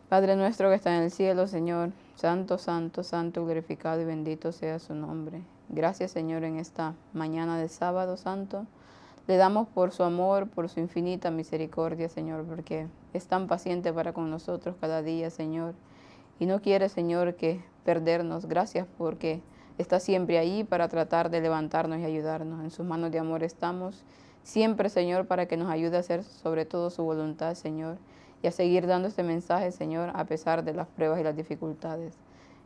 Padre nuestro que está en el cielo, Señor, santo, santo, santo, glorificado y bendito sea su nombre. Gracias, Señor, en esta mañana de sábado santo. Le damos por su amor, por su infinita misericordia, Señor, porque es tan paciente para con nosotros cada día, Señor. Y no quiere, Señor, que perdernos. Gracias porque está siempre ahí para tratar de levantarnos y ayudarnos. En sus manos de amor estamos siempre, Señor, para que nos ayude a hacer sobre todo su voluntad, Señor, y a seguir dando este mensaje, Señor, a pesar de las pruebas y las dificultades.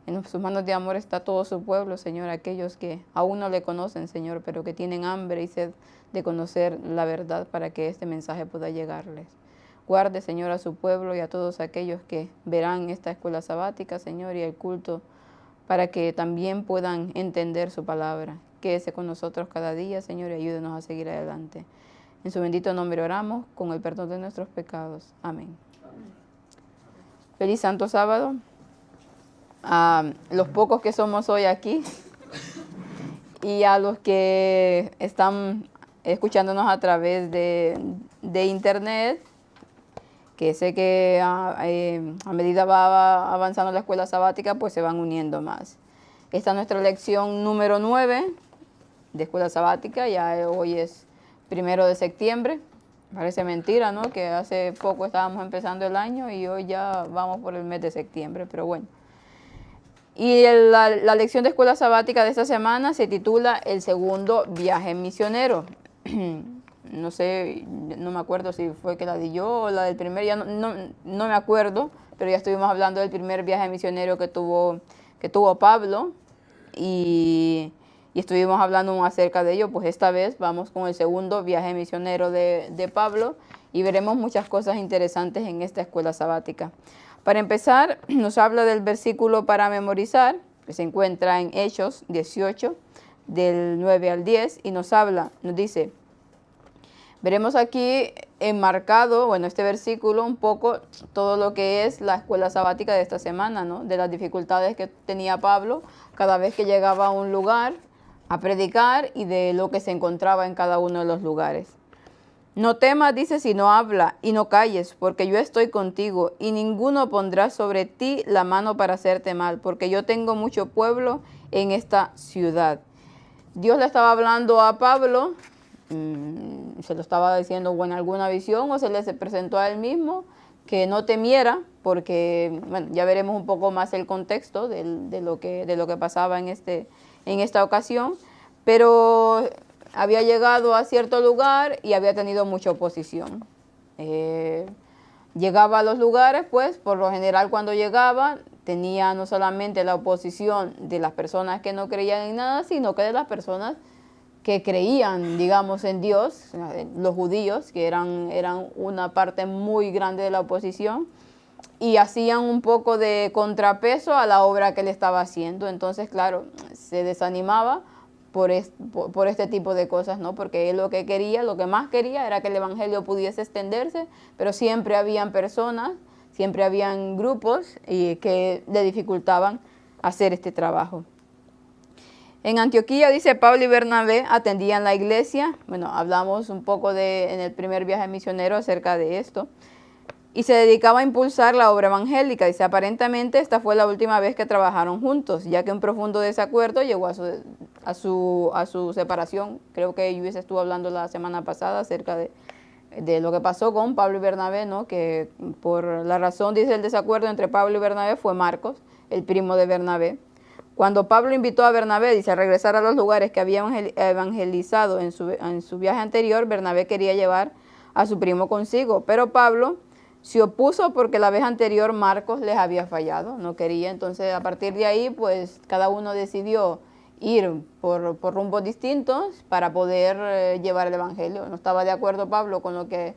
En sus manos de amor está todo su pueblo, Señor, aquellos que aún no le conocen, Señor, pero que tienen hambre y sed de conocer la verdad para que este mensaje pueda llegarles. Guarde, Señor, a su pueblo y a todos aquellos que verán esta escuela sabática, Señor, y el culto, para que también puedan entender su palabra. Quédese con nosotros cada día, Señor, y ayúdenos a seguir adelante. En su bendito nombre oramos, con el perdón de nuestros pecados. Amén. Feliz Santo Sábado. A los pocos que somos hoy aquí y a los que están escuchándonos a través de internet, que sé que a medida va avanzando la escuela sabática, pues se van uniendo más. Esta es nuestra lección número 9 de escuela sabática, ya hoy es 1 de septiembre. Parece mentira, ¿no? Que hace poco estábamos empezando el año y hoy ya vamos por el mes de septiembre, pero bueno. Y la lección de escuela sabática de esta semana se titula El segundo viaje misionero. No sé, no me acuerdo si fue que la di yo o la del primer, ya no me acuerdo, pero ya estuvimos hablando del primer viaje misionero que tuvo Pablo y estuvimos hablando acerca de ello. Pues esta vez vamos con el segundo viaje misionero de Pablo y veremos muchas cosas interesantes en esta escuela sabática. Para empezar, nos habla del versículo para memorizar, que se encuentra en Hechos 18, del 9 al 10, y nos dice, veremos aquí enmarcado, bueno, este versículo un poco todo lo que es la escuela sabática de esta semana, ¿no? De las dificultades que tenía Pablo cada vez que llegaba a un lugar a predicar y de lo que se encontraba en cada uno de los lugares. No temas, dice, sino habla y no calles, porque yo estoy contigo y ninguno pondrá sobre ti la mano para hacerte mal, porque yo tengo mucho pueblo en esta ciudad. Dios le estaba hablando a Pablo, se lo estaba diciendo en alguna visión o se le presentó a él mismo, que no temiera, porque bueno, ya veremos un poco más el contexto de lo que pasaba en esta ocasión, pero había llegado a cierto lugar y había tenido mucha oposición. Llegaba a los lugares, pues, por lo general cuando llegaba, tenía no solamente la oposición de las personas que no creían en nada, sino que de las personas que creían, digamos, en Dios, los judíos, que eran una parte muy grande de la oposición, y hacían un poco de contrapeso a la obra que él estaba haciendo. Entonces, claro, se desanimaba por este tipo de cosas, ¿no? Porque él lo que más quería era que el evangelio pudiese extenderse, pero siempre habían personas, siempre habían grupos que le dificultaban hacer este trabajo. En Antioquía, dice, Pablo y Bernabé atendían la iglesia. Bueno, hablamos un poco en el primer viaje misionero acerca de esto. Y se dedicaba a impulsar la obra evangélica. Dice, aparentemente esta fue la última vez que trabajaron juntos, ya que un profundo desacuerdo llegó a su separación. Creo que Luis estuvo hablando la semana pasada acerca de lo que pasó con Pablo y Bernabé, ¿no? Que por la razón, dice, el desacuerdo entre Pablo y Bernabé fue Marcos, el primo de Bernabé. Cuando Pablo invitó a Bernabé, dice, a regresar a los lugares que había evangelizado en su viaje anterior, Bernabé quería llevar a su primo consigo, pero Pablo se opuso porque la vez anterior Marcos les había fallado, no quería. Entonces, a partir de ahí, pues cada uno decidió ir por rumbos distintos para poder llevar el evangelio. No estaba de acuerdo Pablo con lo que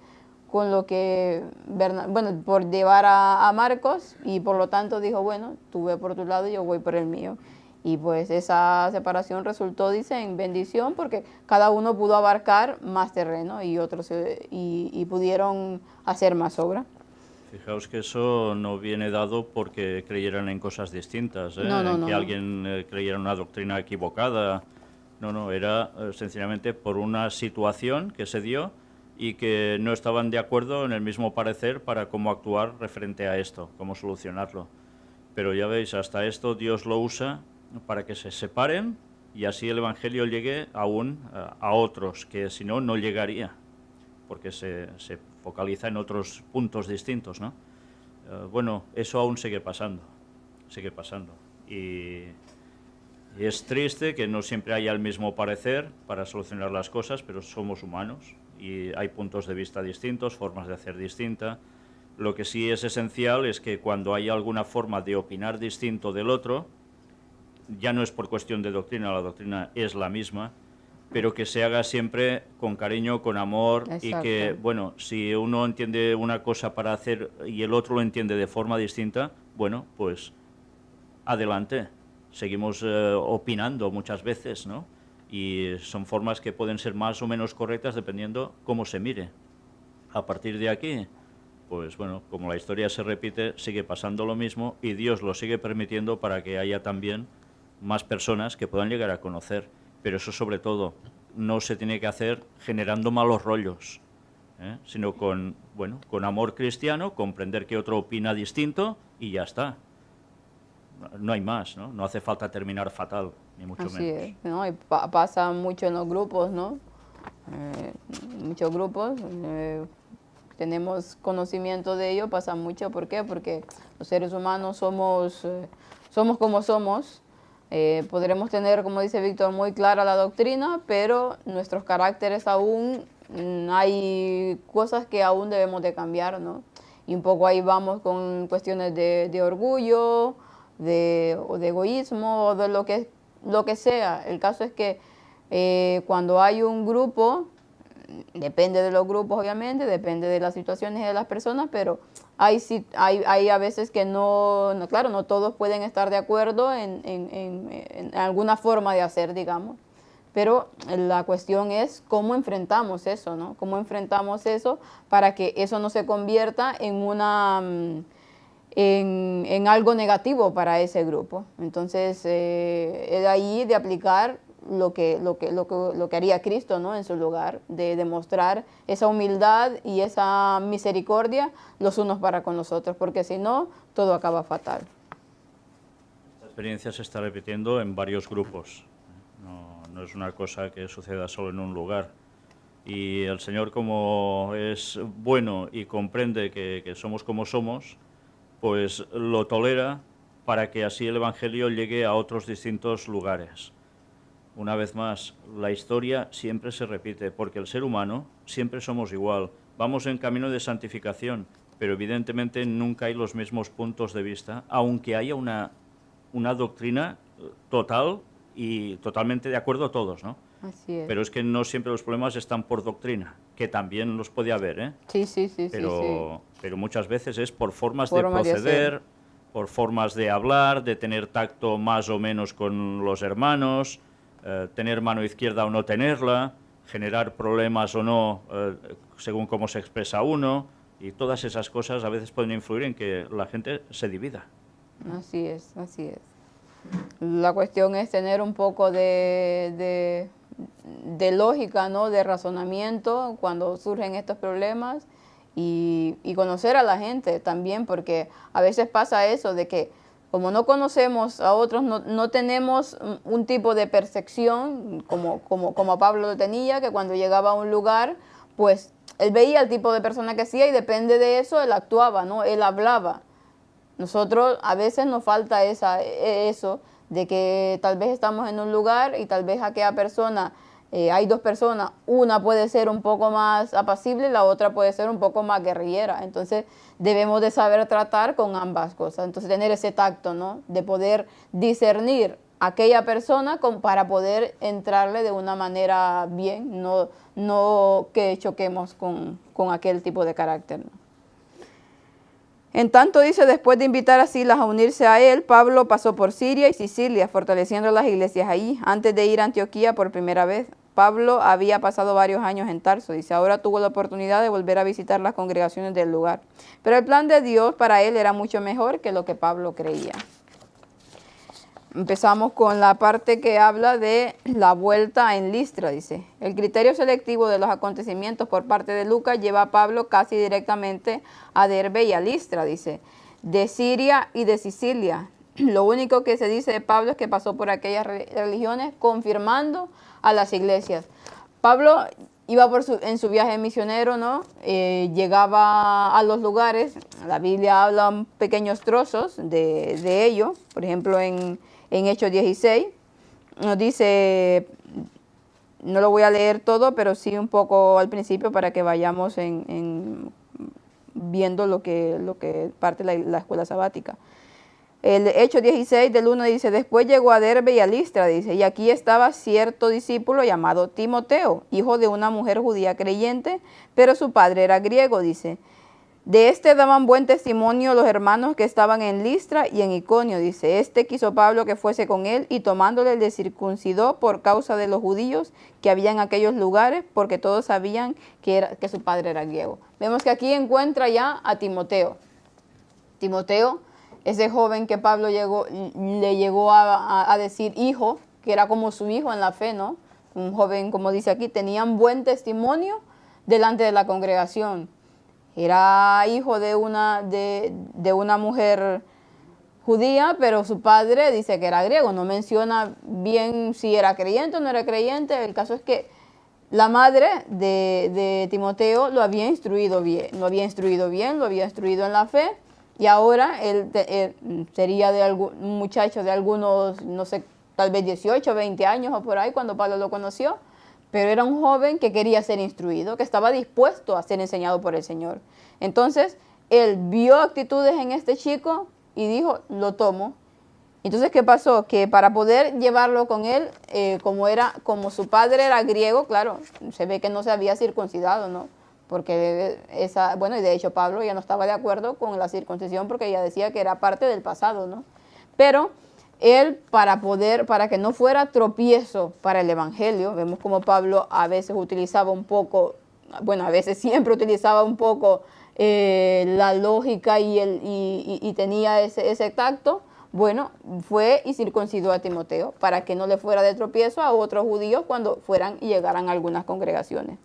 por llevar a Marcos, y por lo tanto dijo, bueno, tú ve por tu lado y yo voy por el mío. Y pues esa separación resultó, dice, en bendición, porque cada uno pudo abarcar más terreno y otros y pudieron hacer más obra. Fijaos que eso no viene dado porque creyeran en cosas distintas, que alguien creyera en una doctrina equivocada. No, era sencillamente por una situación que se dio y que no estaban de acuerdo en el mismo parecer para cómo actuar referente a esto, cómo solucionarlo. Pero ya veis, hasta esto Dios lo usa para que se separen y así el Evangelio llegue aún a otros, que si no, no llegaría, porque se focaliza en otros puntos distintos, ¿no? Bueno, eso aún sigue pasando. Y es triste que no siempre haya el mismo parecer para solucionar las cosas, pero somos humanos y hay puntos de vista distintos, formas de hacer distintas. Lo que sí es esencial es que cuando hay alguna forma de opinar distinto del otro, ya no es por cuestión de doctrina, la doctrina es la misma, pero que se haga siempre con cariño, con amor. Exacto. Y que, bueno, si uno entiende una cosa para hacer y el otro lo entiende de forma distinta, bueno, pues adelante. Seguimos opinando muchas veces, ¿no? Y son formas que pueden ser más o menos correctas dependiendo cómo se mire. A partir de aquí, pues bueno, como la historia se repite, sigue pasando lo mismo y Dios lo sigue permitiendo para que haya también más personas que puedan llegar a conocer. Pero eso sobre todo no se tiene que hacer generando malos rollos, sino con, bueno, con amor cristiano, comprender que otro opina distinto y ya está. No hay más, ¿no? No hace falta terminar fatal, ni mucho menos. Así es, ¿no? Y pasa mucho en los grupos, ¿no? Muchos grupos, tenemos conocimiento de ello, pasa mucho. ¿Por qué? Porque los seres humanos somos como somos. Podremos tener, como dice Víctor, muy clara la doctrina, pero nuestros caracteres aún, hay cosas que aún debemos de cambiar, ¿no? Y un poco ahí vamos con cuestiones de orgullo, o de egoísmo, o de lo que sea. El caso es que cuando hay un grupo, depende de los grupos obviamente, depende de las situaciones y de las personas, pero hay a veces que claro, no todos pueden estar de acuerdo en alguna forma de hacer, digamos. Pero la cuestión es cómo enfrentamos eso, ¿no? Cómo enfrentamos eso para que eso no se convierta en algo negativo para ese grupo. Entonces, es ahí de aplicar lo que haría Cristo, ¿no? En su lugar, de demostrar esa humildad y esa misericordia los unos para con los otros, porque si no, todo acaba fatal. Esta experiencia se está repitiendo en varios grupos. No es una cosa que suceda solo en un lugar. Y el Señor, como es bueno y comprende que somos como somos, pues lo tolera para que así el Evangelio llegue a otros distintos lugares. Una vez más, la historia siempre se repite, porque el ser humano siempre somos igual. Vamos en camino de santificación, pero evidentemente nunca hay los mismos puntos de vista, aunque haya una doctrina total y totalmente de acuerdo todos, ¿no? Así es. Pero es que no siempre los problemas están por doctrina, que también los puede haber, ¿eh? Sí. Pero muchas veces es por formas de proceder, por formas de hablar, de tener tacto más o menos con los hermanos, tener mano izquierda o no tenerla, generar problemas o no según cómo se expresa uno, y todas esas cosas a veces pueden influir en que la gente se divida. Así es. La cuestión es tener un poco de lógica, ¿no? De razonamiento cuando surgen estos problemas y conocer a la gente también, porque a veces pasa eso de que como no conocemos a otros, no tenemos un tipo de percepción como Pablo lo tenía, que cuando llegaba a un lugar, pues él veía el tipo de persona que hacía y depende de eso él actuaba, ¿no? Él hablaba. Nosotros a veces nos falta eso de que tal vez estamos en un lugar y tal vez aquella persona, hay dos personas, una puede ser un poco más apacible, la otra puede ser un poco más guerrillera. Entonces debemos de saber tratar con ambas cosas. Entonces tener ese tacto, ¿no? De poder discernir a aquella persona para poder entrarle de una manera bien, no que choquemos con aquel tipo de carácter, ¿no? En tanto, dice, después de invitar a Silas a unirse a él, Pablo pasó por Siria y Sicilia, fortaleciendo las iglesias allí. Antes de ir a Antioquía por primera vez, Pablo había pasado varios años en Tarso. Dice, ahora tuvo la oportunidad de volver a visitar las congregaciones del lugar. Pero el plan de Dios para él era mucho mejor que lo que Pablo creía. empezamos con la parte que habla de la vuelta en Listra, dice. El criterio selectivo de los acontecimientos por parte de Lucas lleva a Pablo casi directamente a Derbe y a Listra, dice, de Siria y de Sicilia. Lo único que se dice de Pablo es que pasó por aquellas religiones confirmando a las iglesias. Pablo iba en su viaje misionero, ¿no? Llegaba a los lugares, la Biblia habla pequeños trozos de ello, por ejemplo en Hechos 16, nos dice, no lo voy a leer todo, pero sí un poco al principio para que vayamos viendo lo que parte la escuela sabática. El Hechos 16 del 1 dice, después llegó a Derbe y a Listra, dice, y aquí estaba cierto discípulo llamado Timoteo, hijo de una mujer judía creyente, pero su padre era griego, dice. De este daban buen testimonio los hermanos que estaban en Listra y en Iconio, dice. Este quiso Pablo que fuese con él y tomándole le circuncidó por causa de los judíos que había en aquellos lugares, porque todos sabían que su padre era griego. Vemos que aquí encuentra ya a Timoteo. Timoteo, ese joven que Pablo le llegó a decir hijo, que era como su hijo en la fe, ¿no? Un joven, como dice aquí, tenían buen testimonio delante de la congregación. Era hijo de una mujer judía, pero su padre dice que era griego. No menciona bien si era creyente o no era creyente. El caso es que la madre de Timoteo lo había instruido bien, lo había instruido en la fe. Y ahora él sería un muchacho de algunos, no sé, tal vez 18, 20 años o por ahí cuando Pablo lo conoció. Pero era un joven que quería ser instruido, que estaba dispuesto a ser enseñado por el Señor. Entonces, él vio actitudes en este chico y dijo, lo tomo. Entonces, ¿qué pasó? Que para poder llevarlo con él, como su padre era griego, claro, se ve que no se había circuncidado, ¿no? Porque y de hecho Pablo ya no estaba de acuerdo con la circuncisión porque ella decía que era parte del pasado, ¿no? Pero él, para que no fuera tropiezo para el evangelio, vemos como Pablo a veces utilizaba un poco, a veces siempre utilizaba un poco la lógica y tenía ese tacto. Bueno, fue y circuncidó a Timoteo para que no le fuera de tropiezo a otros judíos cuando fueran y llegaran a algunas congregaciones.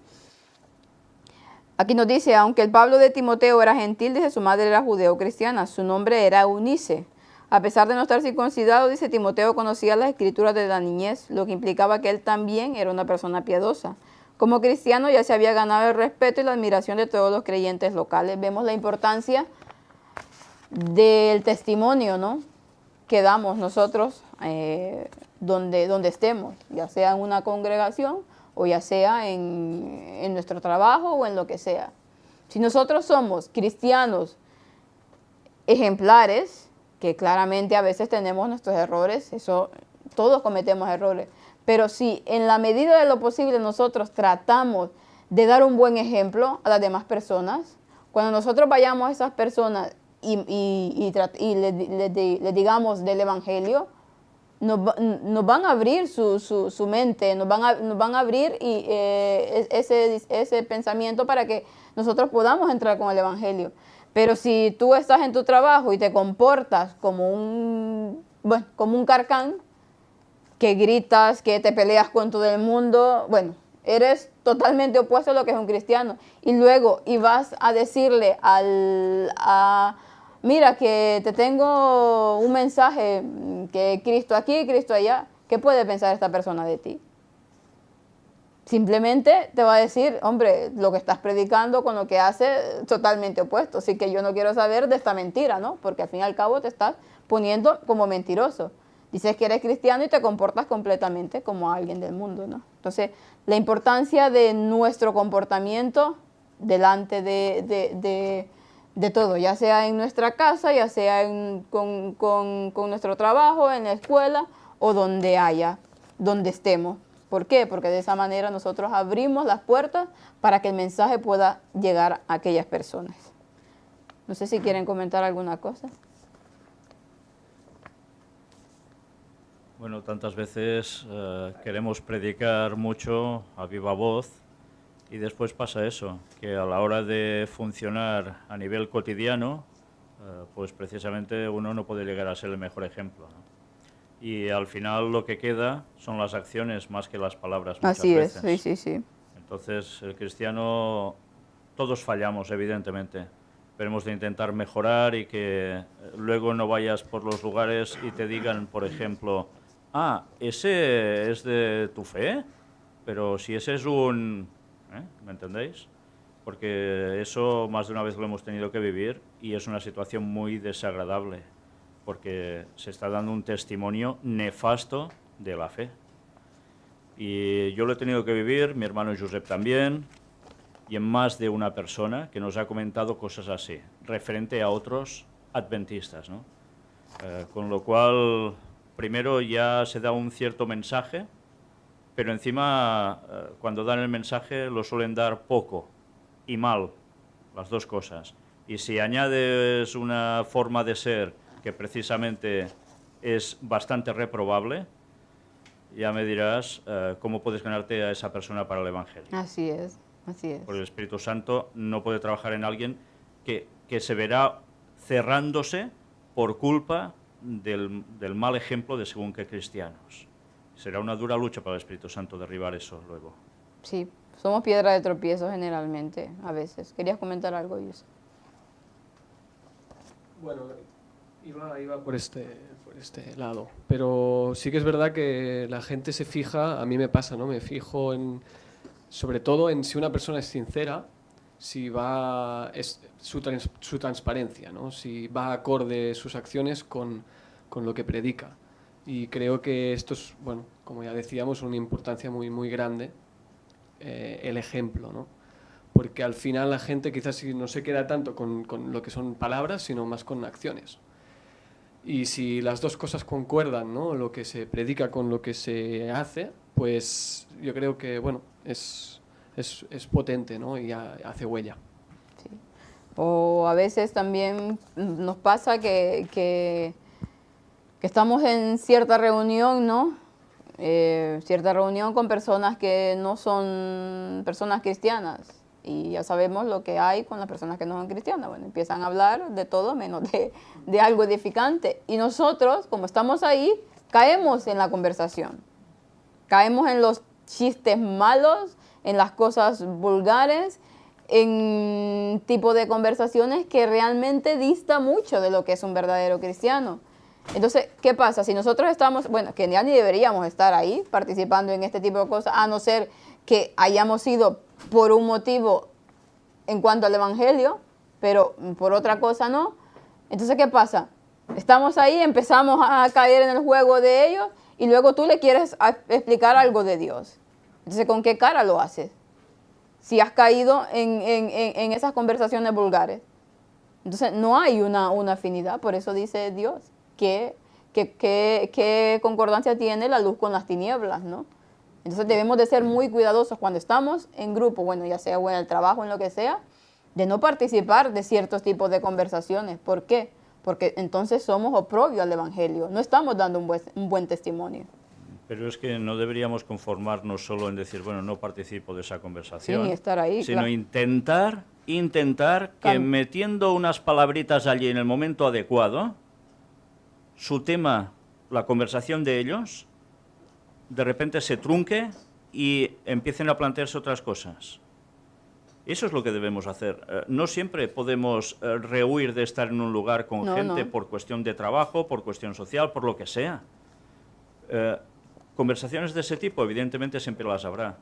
Aquí nos dice, aunque el Pablo de Timoteo era gentil, dice, su madre era judeo-cristiana, su nombre era Eunice. A pesar de no estar circuncidado, dice, Timoteo conocía las escrituras de la niñez, lo que implicaba que él también era una persona piadosa. Como cristiano ya se había ganado el respeto y la admiración de todos los creyentes locales. Vemos la importancia del testimonio, ¿no?, que damos nosotros donde estemos, ya sea en una congregación o ya sea en nuestro trabajo o en lo que sea. Si nosotros somos cristianos ejemplares, que claramente a veces tenemos nuestros errores, eso todos cometemos errores, pero si en la medida de lo posible nosotros tratamos de dar un buen ejemplo a las demás personas, cuando nosotros vayamos a esas personas y les digamos del evangelio, nos van a abrir su mente, nos van a abrir ese pensamiento para que nosotros podamos entrar con el evangelio. Pero si tú estás en tu trabajo y te comportas como un carcán, que gritas, que te peleas con todo el mundo, eres totalmente opuesto a lo que es un cristiano. Y luego, vas a decirle mira que te tengo un mensaje, que Cristo aquí, Cristo allá, ¿qué puede pensar esta persona de ti? Simplemente te va a decir, hombre, lo que estás predicando con lo que haces, totalmente opuesto. Así que yo no quiero saber de esta mentira, ¿no? Porque al fin y al cabo te estás poniendo como mentiroso. Dices que eres cristiano y te comportas completamente como alguien del mundo, ¿no? Entonces, la importancia de nuestro comportamiento delante de todo, ya sea en nuestra casa, ya sea con nuestro trabajo, en la escuela o donde estemos. ¿Por qué? Porque de esa manera nosotros abrimos las puertas para que el mensaje pueda llegar a aquellas personas. No sé si quieren comentar alguna cosa. Bueno, tantas veces queremos predicar mucho a viva voz y después pasa eso, que a la hora de funcionar a nivel cotidiano, pues precisamente uno no puede llegar a ser el mejor ejemplo, ¿no? Y al final lo que queda son las acciones más que las palabras muchas Así es, veces. sí, sí, sí. Entonces, el cristiano, todos fallamos, evidentemente, pero hemos de intentar mejorar y que luego no vayas por los lugares y te digan, por ejemplo, ah, ese es de tu fe, pero si ese es un... ¿Me entendéis? Porque eso más de una vez lo hemos tenido que vivir y es una situación muy desagradable, porque se está dando un testimonio nefasto de la fe. Y yo lo he tenido que vivir, mi hermano Josep también, y en más de una persona que nos ha comentado cosas así, referente a otros adventistas, ¿no? Con lo cual, primero ya se da un cierto mensaje, pero encima, cuando dan el mensaje, lo suelen dar poco y mal, las dos cosas. Y si añades una forma de ser que precisamente es bastante reprobable, ya me dirás cómo puedes ganarte a esa persona para el Evangelio. Así es, así es. Porque el Espíritu Santo no puede trabajar en alguien que se verá cerrándose por culpa del mal ejemplo de según qué cristianos. Será una dura lucha para el Espíritu Santo derribar eso luego. Sí, somos piedra de tropiezo generalmente, a veces. ¿Querías comentar algo, Yusuf? Bueno, iba por este lado, pero sí que es verdad que la gente se fija, a mí me pasa, ¿no? Me fijo sobre todo en si una persona es sincera, si su transparencia, ¿no? Si va acorde sus acciones con lo que predica. Y creo que esto es, bueno, como ya decíamos, una importancia muy, muy grande, el ejemplo, ¿no? Porque al final la gente quizás no se queda tanto con lo que son palabras, sino más con acciones. Y si las dos cosas concuerdan, ¿no? Lo que se predica con lo que se hace, pues yo creo que, bueno, es potente, ¿no? Y hace huella. Sí. O a veces también nos pasa que estamos en cierta reunión, ¿no? Cierta reunión con personas que no son personas cristianas. Y ya sabemos lo que hay con las personas que no son cristianas. Bueno, empiezan a hablar de todo menos de algo edificante. Y nosotros, como estamos ahí, caemos en la conversación. Caemos en los chistes malos, en las cosas vulgares, en tipo de conversaciones que realmente dista mucho de lo que es un verdadero cristiano. Entonces, ¿qué pasa? Si nosotros estamos, bueno, que ya ni deberíamos estar ahí participando en este tipo de cosas, a no ser que hayamos ido por un motivo en cuanto al Evangelio, pero por otra cosa no. Entonces, ¿qué pasa? Estamos ahí, empezamos a caer en el juego de ellos y luego tú le quieres explicar algo de Dios. Entonces, ¿con qué cara lo haces? Si has caído en esas conversaciones vulgares. Entonces, no hay una afinidad, por eso dice Dios que concordancia tiene la luz con las tinieblas, ¿no? Entonces debemos de ser muy cuidadosos cuando estamos en grupo, bueno, ya sea en el trabajo, en lo que sea, de no participar de ciertos tipos de conversaciones. ¿Por qué? Porque entonces somos oprobio al Evangelio, no estamos dando un buen testimonio. Pero es que no deberíamos conformarnos solo en decir, bueno, no participo de esa conversación, Sí, estar ahí, sino claro. intentar que metiendo unas palabritas allí en el momento adecuado, su tema, la conversación de ellos, de repente se trunque y empiecen a plantearse otras cosas. Eso es lo que debemos hacer. No siempre podemos rehuir de estar en un lugar con gente por cuestión de trabajo, por cuestión social, por lo que sea. Conversaciones de ese tipo, evidentemente, siempre las habrá.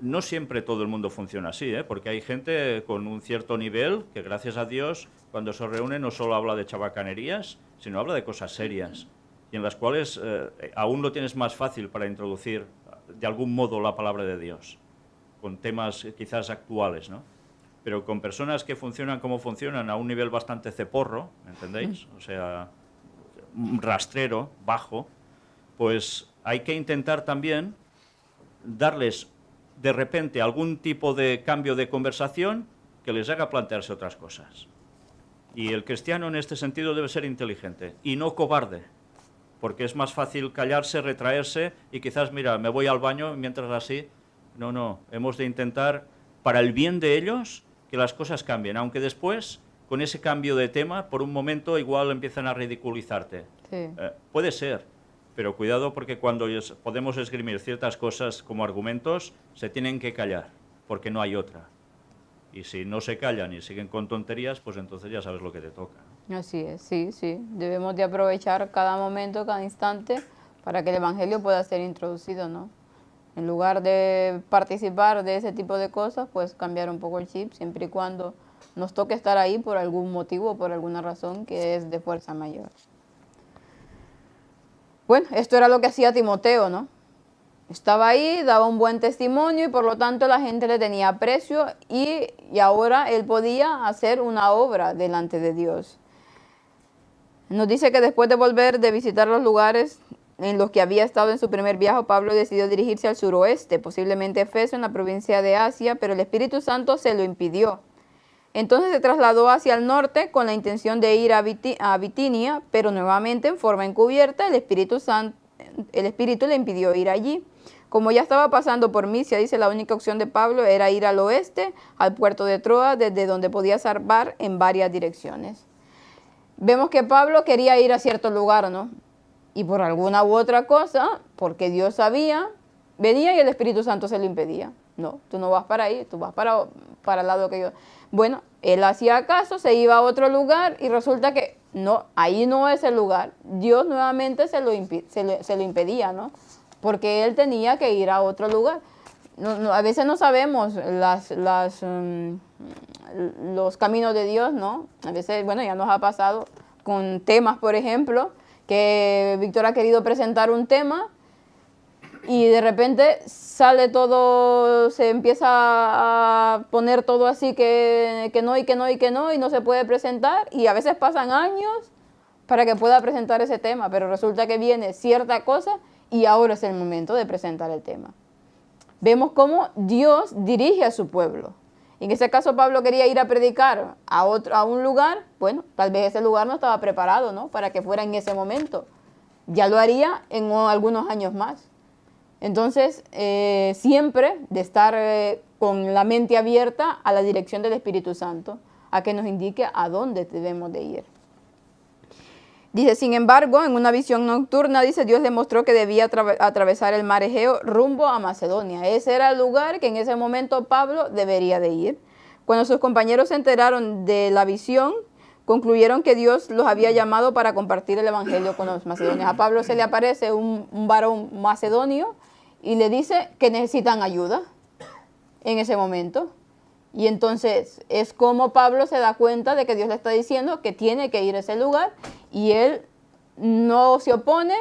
No siempre todo el mundo funciona así, porque hay gente con un cierto nivel que, gracias a Dios, cuando se reúne no solo habla de chabacanerías, sino habla de cosas serias, y en las cuales aún lo tienes más fácil para introducir de algún modo la palabra de Dios, con temas quizás actuales, ¿no? Pero con personas que funcionan como funcionan a un nivel bastante ceporro, ¿me entendéis? O sea, rastrero, bajo, pues hay que intentar también darles de repente algún tipo de cambio de conversación que les haga plantearse otras cosas. Y el cristiano en este sentido debe ser inteligente y no cobarde, porque es más fácil callarse, retraerse y quizás, mira, me voy al baño mientras así. No, hemos de intentar, para el bien de ellos, que las cosas cambien, aunque después, con ese cambio de tema, por un momento igual empiezan a ridiculizarte. Sí. Puede ser, Pero cuidado porque cuando podemos esgrimir ciertas cosas como argumentos, se tienen que callar, porque no hay otra. Y si no se callan y siguen con tonterías, pues entonces ya sabes lo que te toca, ¿no? Así es, sí, sí. Debemos de aprovechar cada momento, cada instante, para que el Evangelio pueda ser introducido, ¿no? En lugar de participar de ese tipo de cosas, pues cambiar un poco el chip, siempre y cuando nos toque estar ahí por algún motivo o por alguna razón que es de fuerza mayor. Bueno, esto era lo que hacía Timoteo, ¿no? Estaba ahí, daba un buen testimonio y por lo tanto la gente le tenía aprecio y ahora él podía hacer una obra delante de Dios. Nos dice que después de volver de visitar los lugares en los que había estado en su primer viaje, Pablo decidió dirigirse al suroeste, posiblemente Efeso, en la provincia de Asia, pero el Espíritu Santo se lo impidió. Entonces se trasladó hacia el norte con la intención de ir a Bitinia, pero nuevamente en forma encubierta el Espíritu le impidió ir allí. Como ya estaba pasando por Misia, dice, la única opción de Pablo era ir al oeste, al puerto de Troas, desde donde podía zarpar en varias direcciones. Vemos que Pablo quería ir a cierto lugar, ¿no? Y por alguna u otra cosa, porque Dios sabía, venía y el Espíritu Santo se lo impedía. No, tú no vas para ahí, tú vas para el lado que yo... Bueno, él hacía caso, se iba a otro lugar y resulta que no, ahí no es el lugar. Dios nuevamente se lo impedía, ¿no? Porque él tenía que ir a otro lugar. A veces no sabemos los caminos de Dios, ¿no? A veces, bueno, ya nos ha pasado con temas, por ejemplo, que Víctor ha querido presentar un tema y de repente sale todo, se empieza a poner todo así que no y no se puede presentar y a veces pasan años para que pueda presentar ese tema, pero resulta que viene cierta cosa y ahora es el momento de presentar el tema. Vemos cómo Dios dirige a su pueblo. En ese caso Pablo quería ir a predicar a un lugar, bueno, tal vez ese lugar no estaba preparado, ¿no? Para que fuera en ese momento. Ya lo haría en algunos años más. Entonces, siempre de estar con la mente abierta a la dirección del Espíritu Santo, a que nos indique a dónde debemos de ir. Dice, sin embargo, en una visión nocturna, dice, Dios le mostró que debía atravesar el mar Egeo rumbo a Macedonia. Ese era el lugar que en ese momento Pablo debería de ir. Cuando sus compañeros se enteraron de la visión, concluyeron que Dios los había llamado para compartir el evangelio con los macedonios. A Pablo se le aparece un varón macedonio y le dice que necesitan ayuda en ese momento. Y entonces es como Pablo se da cuenta de que Dios le está diciendo que tiene que ir a ese lugar y él no se opone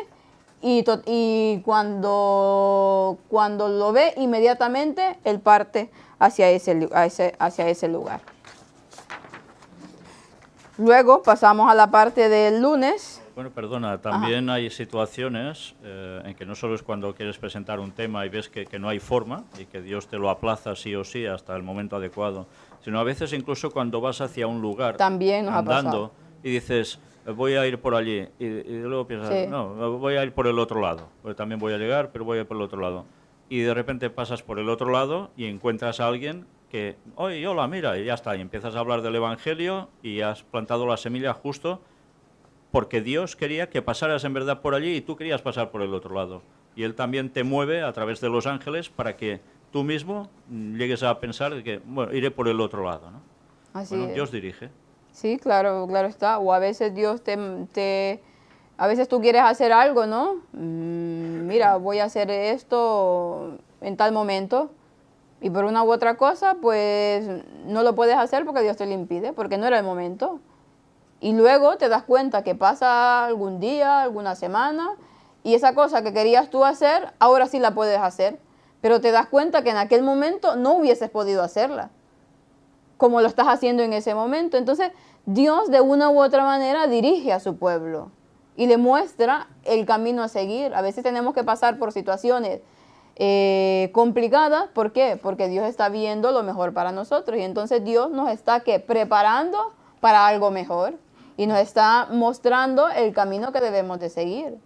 y cuando lo ve inmediatamente él parte hacia ese lugar. Luego pasamos a la parte del lunes. Bueno, perdona, también hay situaciones en que no solo es cuando quieres presentar un tema y ves que no hay forma y que Dios te lo aplaza sí o sí hasta el momento adecuado, sino a veces incluso cuando vas hacia un lugar también nos andando y dices, voy a ir por allí, y luego piensas, sí, no, voy a ir por el otro lado, porque también voy a llegar, pero voy a ir por el otro lado. Y de repente pasas por el otro lado y encuentras a alguien que, oye, hola, mira, y ya está, y empiezas a hablar del Evangelio y has plantado la semilla justo porque Dios quería que pasaras en verdad por allí y tú querías pasar por el otro lado. Y Él también te mueve a través de los ángeles para que tú mismo llegues a pensar que, bueno, iré por el otro lado, ¿no? Así bueno, es. Dios dirige. Sí, claro, claro está. O a veces Dios a veces tú quieres hacer algo, ¿no? Mira, voy a hacer esto en tal momento y por una u otra cosa, pues no lo puedes hacer porque Dios te lo impide, porque no era el momento. Y luego te das cuenta que pasa algún día, alguna semana, y esa cosa que querías tú hacer, ahora sí la puedes hacer. Pero te das cuenta que en aquel momento no hubieses podido hacerla, como lo estás haciendo en ese momento. Entonces, Dios de una u otra manera dirige a su pueblo y le muestra el camino a seguir. A veces tenemos que pasar por situaciones complicadas. ¿Por qué? Porque Dios está viendo lo mejor para nosotros. Y entonces Dios nos está preparando para algo mejor. Y nos está mostrando el camino que debemos de seguir.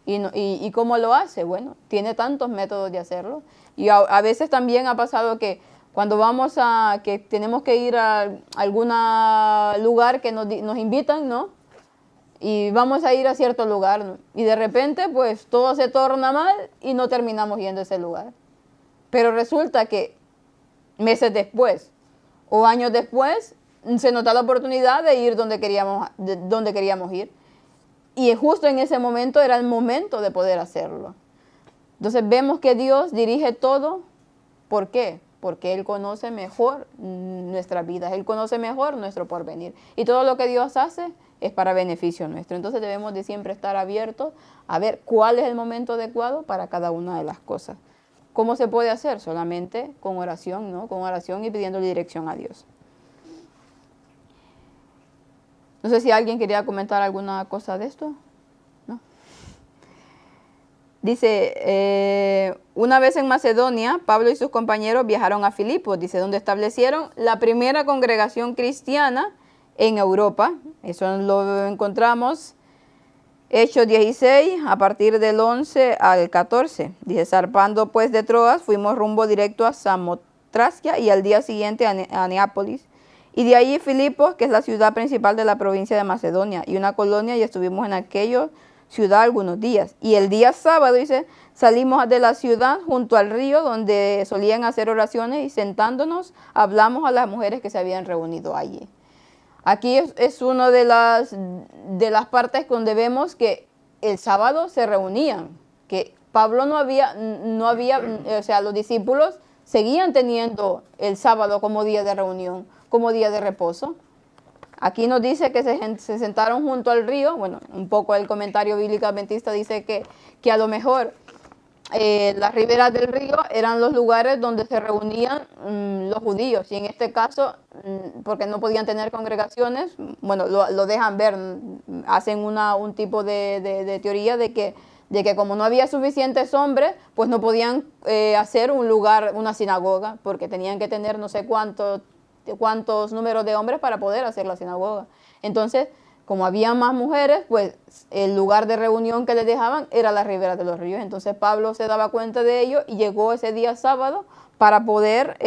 ¿Y cómo lo hace? Bueno, tiene tantos métodos de hacerlo. Y a veces también ha pasado que cuando que tenemos que ir a algún lugar que nos invitan, ¿no? y vamos a ir a cierto lugar, ¿no? Y de repente pues todo se torna mal y no terminamos yendo a ese lugar. Pero resulta que meses después o años después se nos da la oportunidad de ir donde queríamos ir. Y justo en ese momento era el momento de poder hacerlo. Entonces vemos que Dios dirige todo. ¿Por qué? Porque Él conoce mejor nuestras vidas, Él conoce mejor nuestro porvenir. Y todo lo que Dios hace es para beneficio nuestro. Entonces debemos de siempre estar abiertos a ver cuál es el momento adecuado para cada una de las cosas. ¿Cómo se puede hacer? Solamente con oración, ¿no? Con oración y pidiendo dirección a Dios. No sé si alguien quería comentar alguna cosa de esto. ¿No? Dice, una vez en Macedonia, Pablo y sus compañeros viajaron a Filipos, dice, donde establecieron la primera congregación cristiana en Europa. Eso lo encontramos Hechos 16, a partir del 11 al 14. Dice, zarpando pues de Troas, fuimos rumbo directo a Samotracia y al día siguiente a Neápolis. Y de allí Filipos, que es la ciudad principal de la provincia de Macedonia, y una colonia, y estuvimos en aquella ciudad algunos días. Y el día sábado, dice, salimos de la ciudad junto al río donde solían hacer oraciones y sentándonos hablamos a las mujeres que se habían reunido allí. Aquí es una de las partes donde vemos que el sábado se reunían, que Pablo no había, o sea, los discípulos seguían teniendo el sábado como día de reunión, como día de reposo. Aquí nos dice que se sentaron junto al río. Bueno, un poco el comentario bíblico adventista dice que a lo mejor las riberas del río eran los lugares donde se reunían los judíos. Y en este caso, porque no podían tener congregaciones, bueno, lo dejan ver, hacen un tipo de teoría de que como no había suficientes hombres, pues no podían hacer un lugar, una sinagoga, porque tenían que tener no sé cuántos números de hombres para poder hacer la sinagoga. Entonces, como había más mujeres, pues el lugar de reunión que les dejaban era la ribera de los ríos. Entonces Pablo se daba cuenta de ello y llegó ese día sábado para poder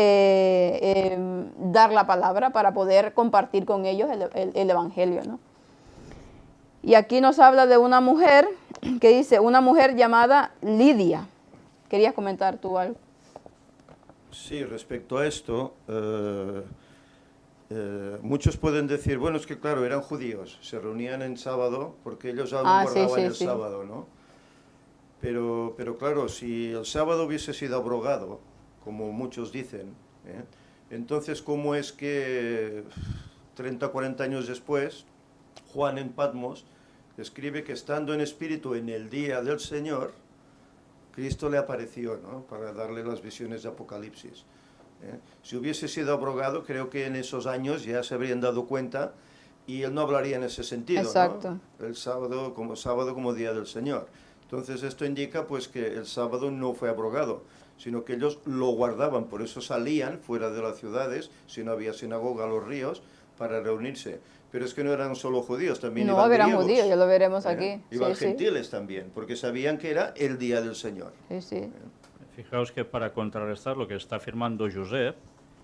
dar la palabra, para poder compartir con ellos el evangelio, ¿no? Y aquí nos habla de una mujer que dice, una mujer llamada Lidia. ¿Querías comentar tú algo? Sí, respecto a esto, muchos pueden decir, bueno, es que claro, eran judíos, se reunían en sábado porque ellos aún guardaban el sábado, ¿no? Pero claro, si el sábado hubiese sido abrogado, como muchos dicen, entonces ¿cómo es que 30 o 40 años después, Juan en Patmos escribe que estando en espíritu en el día del Señor, Cristo le apareció, ¿no? Para darle las visiones de Apocalipsis. Si hubiese sido abrogado, creo que en esos años ya se habrían dado cuenta y él no hablaría en ese sentido, exacto, ¿no? El sábado como día del Señor. Entonces esto indica pues que el sábado no fue abrogado, sino que ellos lo guardaban, por eso salían fuera de las ciudades, si no había sinagoga a los ríos, para reunirse. Pero es que no eran solo judíos, también iban griegos. No, eran judíos, ya lo veremos aquí. Iban gentiles también, porque sabían que era el día del Señor. Sí. Fijaos que para contrarrestar lo que está afirmando Josep,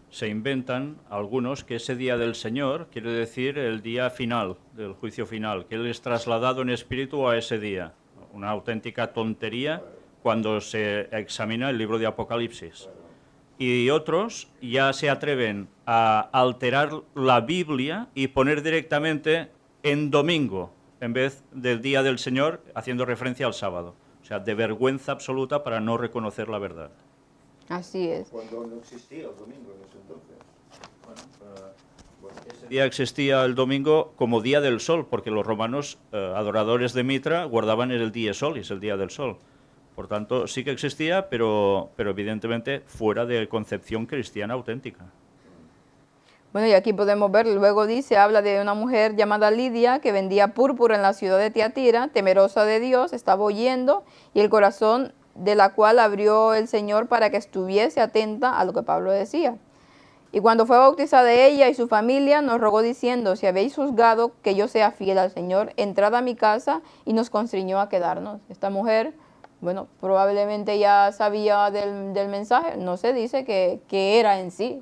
se inventan algunos que ese día del Señor quiere decir el día final, del juicio final, que Él es trasladado en espíritu a ese día. Una auténtica tontería cuando se examina el libro de Apocalipsis. Y otros ya se atreven a alterar la Biblia y poner directamente en domingo, en vez del día del Señor, haciendo referencia al sábado. O sea, de vergüenza absoluta para no reconocer la verdad. Así es. Cuando no existía el domingo en ese entonces. Ese día existía el domingo como día del sol, porque los romanos, adoradores de Mitra, guardaban el día sol, y es el día del sol. Por tanto, sí que existía, pero evidentemente fuera de concepción cristiana auténtica. Bueno, y aquí podemos ver, luego dice, habla de una mujer llamada Lidia que vendía púrpura en la ciudad de Tiatira, temerosa de Dios, estaba oyendo, y el corazón de la cual abrió el Señor para que estuviese atenta a lo que Pablo decía. Y cuando fue bautizada ella y su familia, nos rogó diciendo, si habéis juzgado que yo sea fiel al Señor, entrad a mi casa, y nos constriñó a quedarnos. Esta mujer, bueno, probablemente ya sabía del mensaje, no se dice que era en sí.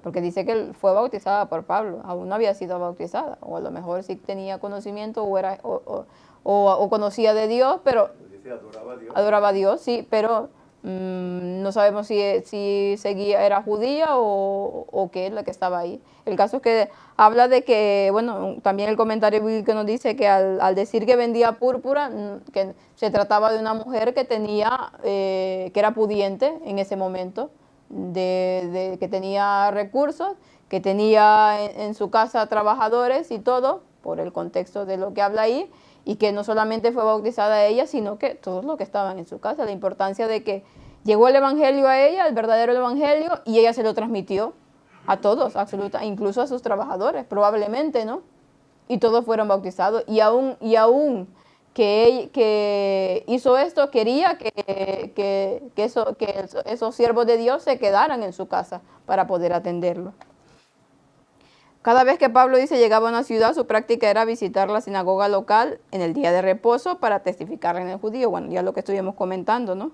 porque dice que él fue bautizada por Pablo, aún no había sido bautizada, o a lo mejor sí tenía conocimiento o conocía de Dios, pero Dice, adoraba a Dios. adoraba a Dios, sí, pero no sabemos si seguía, era judía o qué es la que estaba ahí. El caso es que habla de que, bueno, también el comentario bíblico nos dice que al decir que vendía púrpura, que se trataba de una mujer que tenía, que era pudiente en ese momento, que tenía recursos, que tenía en su casa trabajadores y todo, por el contexto de lo que habla ahí, y que no solamente fue bautizada ella, sino que todos los que estaban en su casa. La importancia de que llegó el evangelio a ella, el verdadero evangelio, y ella se lo transmitió a todos, incluso a sus trabajadores, probablemente, ¿no? Y todos fueron bautizados. Y aún que hizo esto, quería que esos siervos de Dios se quedaran en su casa para poder atenderlo. Cada vez que Pablo dice llegaba a una ciudad, su práctica era visitar la sinagoga local en el día de reposo para testificar en el judío. Bueno, ya lo que estuvimos comentando, ¿no?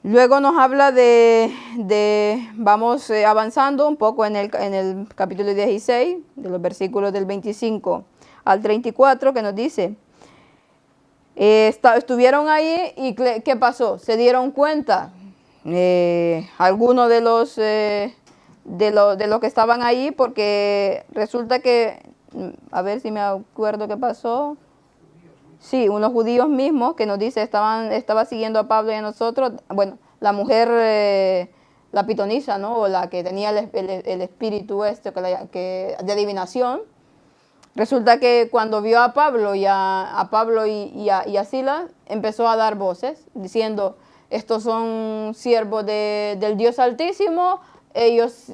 Luego nos habla vamos avanzando un poco en el capítulo 16, de los versículos del 25 al 34, que nos dice, estuvieron ahí y ¿qué pasó? Se dieron cuenta, algunos de los que estaban ahí, porque resulta que, a ver si me acuerdo qué pasó. Sí, unos judíos mismos que nos dice, estaba siguiendo a Pablo y a nosotros, bueno, la mujer, la pitonisa, ¿no? O la que tenía el espíritu de adivinación. Resulta que cuando vio a Pablo y a Silas, empezó a dar voces, diciendo, estos son siervos del Dios Altísimo,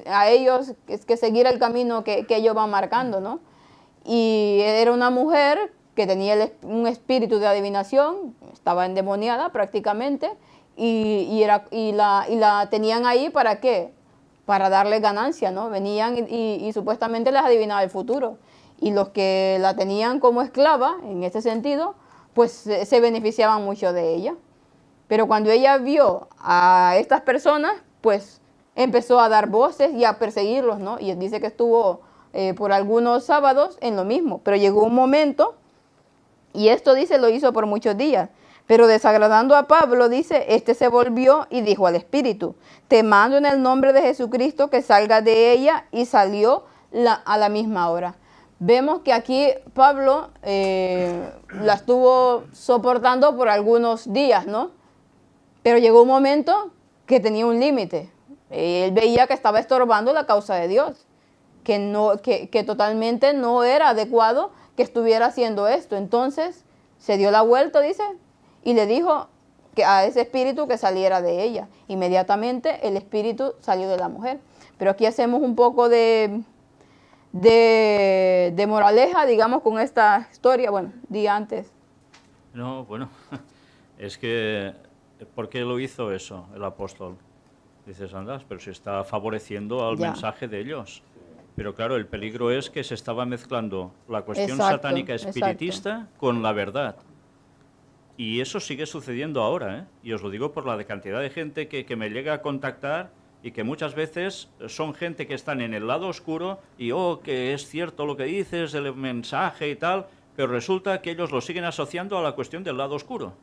a ellos es que seguir el camino que ellos van marcando, ¿no? Y era una mujer que tenía un espíritu de adivinación, estaba endemoniada prácticamente, y la tenían ahí ¿para qué? Para darle ganancia, ¿no? Venían y supuestamente les adivinaba el futuro. Y los que la tenían como esclava, en ese sentido, pues se beneficiaban mucho de ella. Pero cuando ella vio a estas personas, pues empezó a dar voces y a perseguirlos, ¿no? Y dice que estuvo por algunos sábados en lo mismo. Pero llegó un momento, y esto dice lo hizo por muchos días, pero desagradando a Pablo, dice, este se volvió y dijo al espíritu, te mando en el nombre de Jesucristo que salga de ella, y salió a la misma hora. Vemos que aquí Pablo la estuvo soportando por algunos días, ¿no? Pero llegó un momento que tenía un límite. Él veía que estaba estorbando la causa de Dios, que totalmente no era adecuado que estuviera haciendo esto. Entonces se dio la vuelta, dice, y le dijo que a ese espíritu que saliera de ella. Inmediatamente el espíritu salió de la mujer. Pero aquí hacemos un poco de moraleja, digamos, con esta historia. Bueno, di antes. No, bueno, es que, ¿por qué lo hizo eso el apóstol? Dices, andas, pero se está favoreciendo al mensaje de ellos. Pero claro, el peligro es que se estaba mezclando la cuestión satánica espiritista con la verdad. Y eso sigue sucediendo ahora, ¿eh? Y os lo digo por la cantidad de gente que me llega a contactar y que muchas veces son gente que están en el lado oscuro y, que es cierto lo que dices, el mensaje y tal, pero resulta que ellos lo siguen asociando a la cuestión del lado oscuro.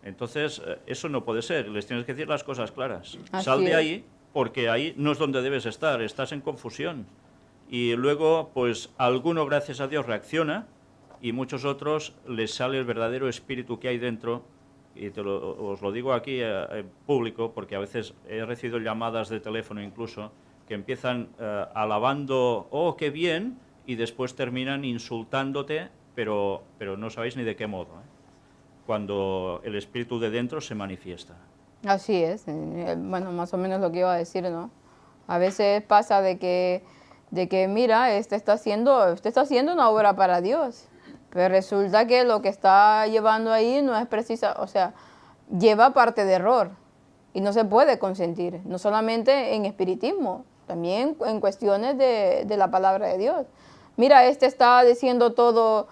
Entonces, eso no puede ser, les tienes que decir las cosas claras. Sal de ahí, porque ahí no es donde debes estar, estás en confusión. Y luego, pues, alguno, gracias a Dios, reacciona, y muchos otros les sale el verdadero espíritu que hay dentro. Y os lo digo aquí en público, porque a veces he recibido llamadas de teléfono incluso, que empiezan alabando, qué bien, y después terminan insultándote, pero no sabéis ni de qué modo, ¿eh? Cuando el espíritu de dentro se manifiesta. Así es, bueno, más o menos lo que iba a decir, ¿no? A veces pasa de que mira, este está haciendo una obra para Dios, pero resulta que lo que está llevando ahí no es precisa, o sea, lleva parte de error y no se puede consentir, no solamente en espiritismo, también en cuestiones de la palabra de Dios. Mira, este está diciendo todo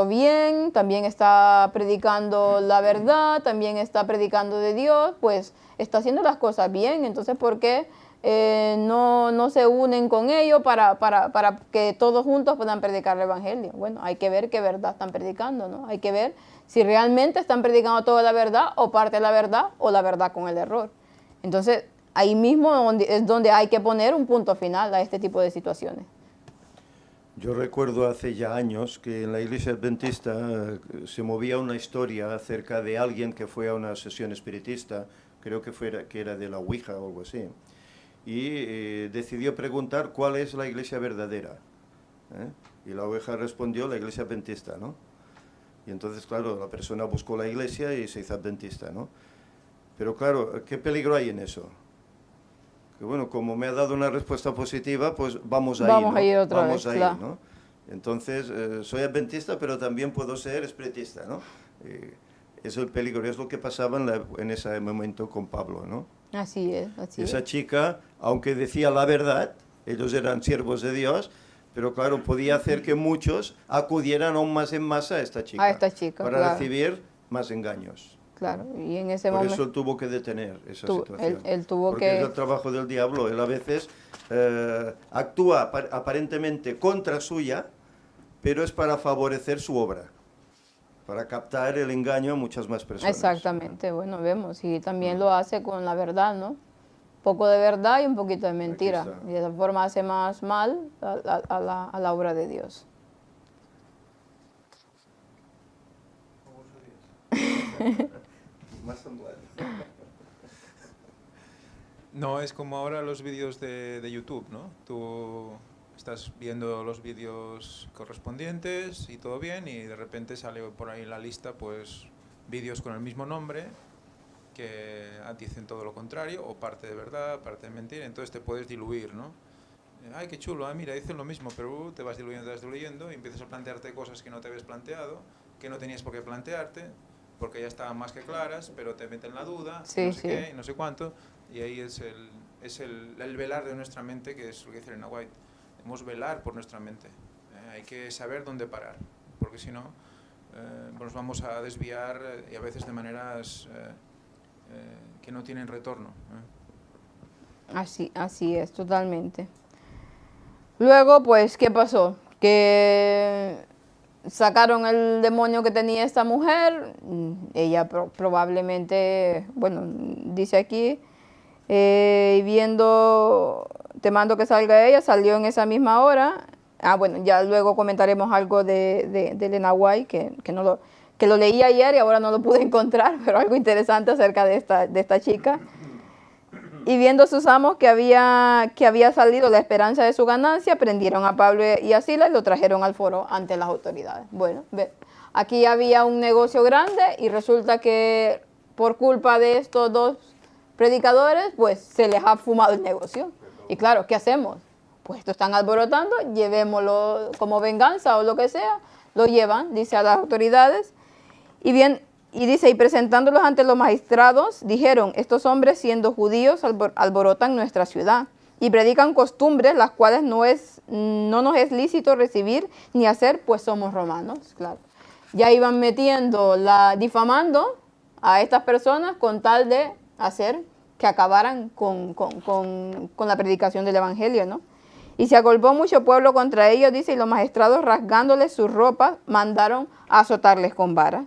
bien, también está predicando la verdad, también está predicando de Dios, pues está haciendo las cosas bien. Entonces, ¿por qué no se unen con ellos para que todos juntos puedan predicar el Evangelio. Bueno, hay que ver qué verdad están predicando, ¿no? Hay que ver si realmente están predicando toda la verdad o parte de la verdad o la verdad con el error. Entonces, ahí mismo es donde hay que poner un punto final a este tipo de situaciones. Yo recuerdo hace ya años que en la iglesia adventista se movía una historia acerca de alguien que fue a una sesión espiritista, creo que era de la Ouija o algo así, y decidió preguntar cuál es la iglesia verdadera. Y la Ouija respondió la iglesia adventista, ¿no? Y entonces, claro, la persona buscó la iglesia y se hizo adventista, ¿no? Pero claro, ¿qué peligro hay en eso? Que bueno, como me ha dado una respuesta positiva, pues vamos ahí, vamos ¿no? a ir otra vamos vez, ahí, claro. ¿no? Entonces, soy adventista, pero también puedo ser espiritista, ¿no? Es el peligro, es lo que pasaba en ese momento con Pablo, ¿no? Así es, así Esa es. chica, aunque decía la verdad, ellos eran siervos de Dios, pero claro, podía hacer que muchos acudieran aún más en masa a esta chica. A esta chica, para claro. recibir más engaños. Claro, y en ese Por momento... eso él tuvo que detener esa situación. Él tuvo porque es el trabajo del diablo. Él a veces actúa aparentemente contra suya, pero es para favorecer su obra, para captar el engaño a muchas más personas. Exactamente, bueno, vemos, y también lo hace con la verdad, ¿no? Un poco de verdad y un poquito de mentira. Y de esa forma hace más mal a la obra de Dios. No, es como ahora los vídeos de YouTube, ¿no? Tú estás viendo los vídeos correspondientes y todo bien, y de repente sale por ahí en la lista, pues, vídeos con el mismo nombre que dicen todo lo contrario, o parte de verdad, parte de mentira, entonces te puedes diluir, ¿no? Ay, qué chulo, mira, dicen lo mismo, pero te vas diluyendo y empiezas a plantearte cosas que no te habías planteado, que no tenías por qué plantearte, porque ya estaban más que claras, pero te meten la duda, Sí, no sé sí. qué, no sé cuánto, y ahí es el velar de nuestra mente, que es lo que dice Elena White. Debemos velar por nuestra mente. Hay que saber dónde parar, porque si no, nos vamos a desviar y a veces de maneras que no tienen retorno. Así es, totalmente. Luego, pues, ¿qué pasó? Que sacaron el demonio que tenía esta mujer. Ella probablemente, bueno, dice aquí, viendo, te mando que salga ella, salió en esa misma hora. Bueno, ya luego comentaremos algo de Elena White, que lo leí ayer y ahora no lo pude encontrar, pero algo interesante acerca de esta chica. Y viendo sus amos que había salido la esperanza de su ganancia, prendieron a Pablo y a Silas y lo trajeron al foro ante las autoridades. Bueno, aquí había un negocio grande y resulta que por culpa de estos dos predicadores, pues se les ha fumado el negocio. Y claro, ¿qué hacemos? Pues esto están alborotando, llevémoslo como venganza o lo que sea, lo llevan, dice, a las autoridades. Y dice, y presentándolos ante los magistrados, dijeron, estos hombres siendo judíos alborotan nuestra ciudad y predican costumbres las cuales no nos es lícito recibir ni hacer, pues somos romanos. Claro. Ya iban difamando a estas personas con tal de hacer que acabaran con la predicación del evangelio, ¿no? Y se agolpó mucho pueblo contra ellos, dice, y los magistrados rasgándoles sus ropas mandaron a azotarles con varas.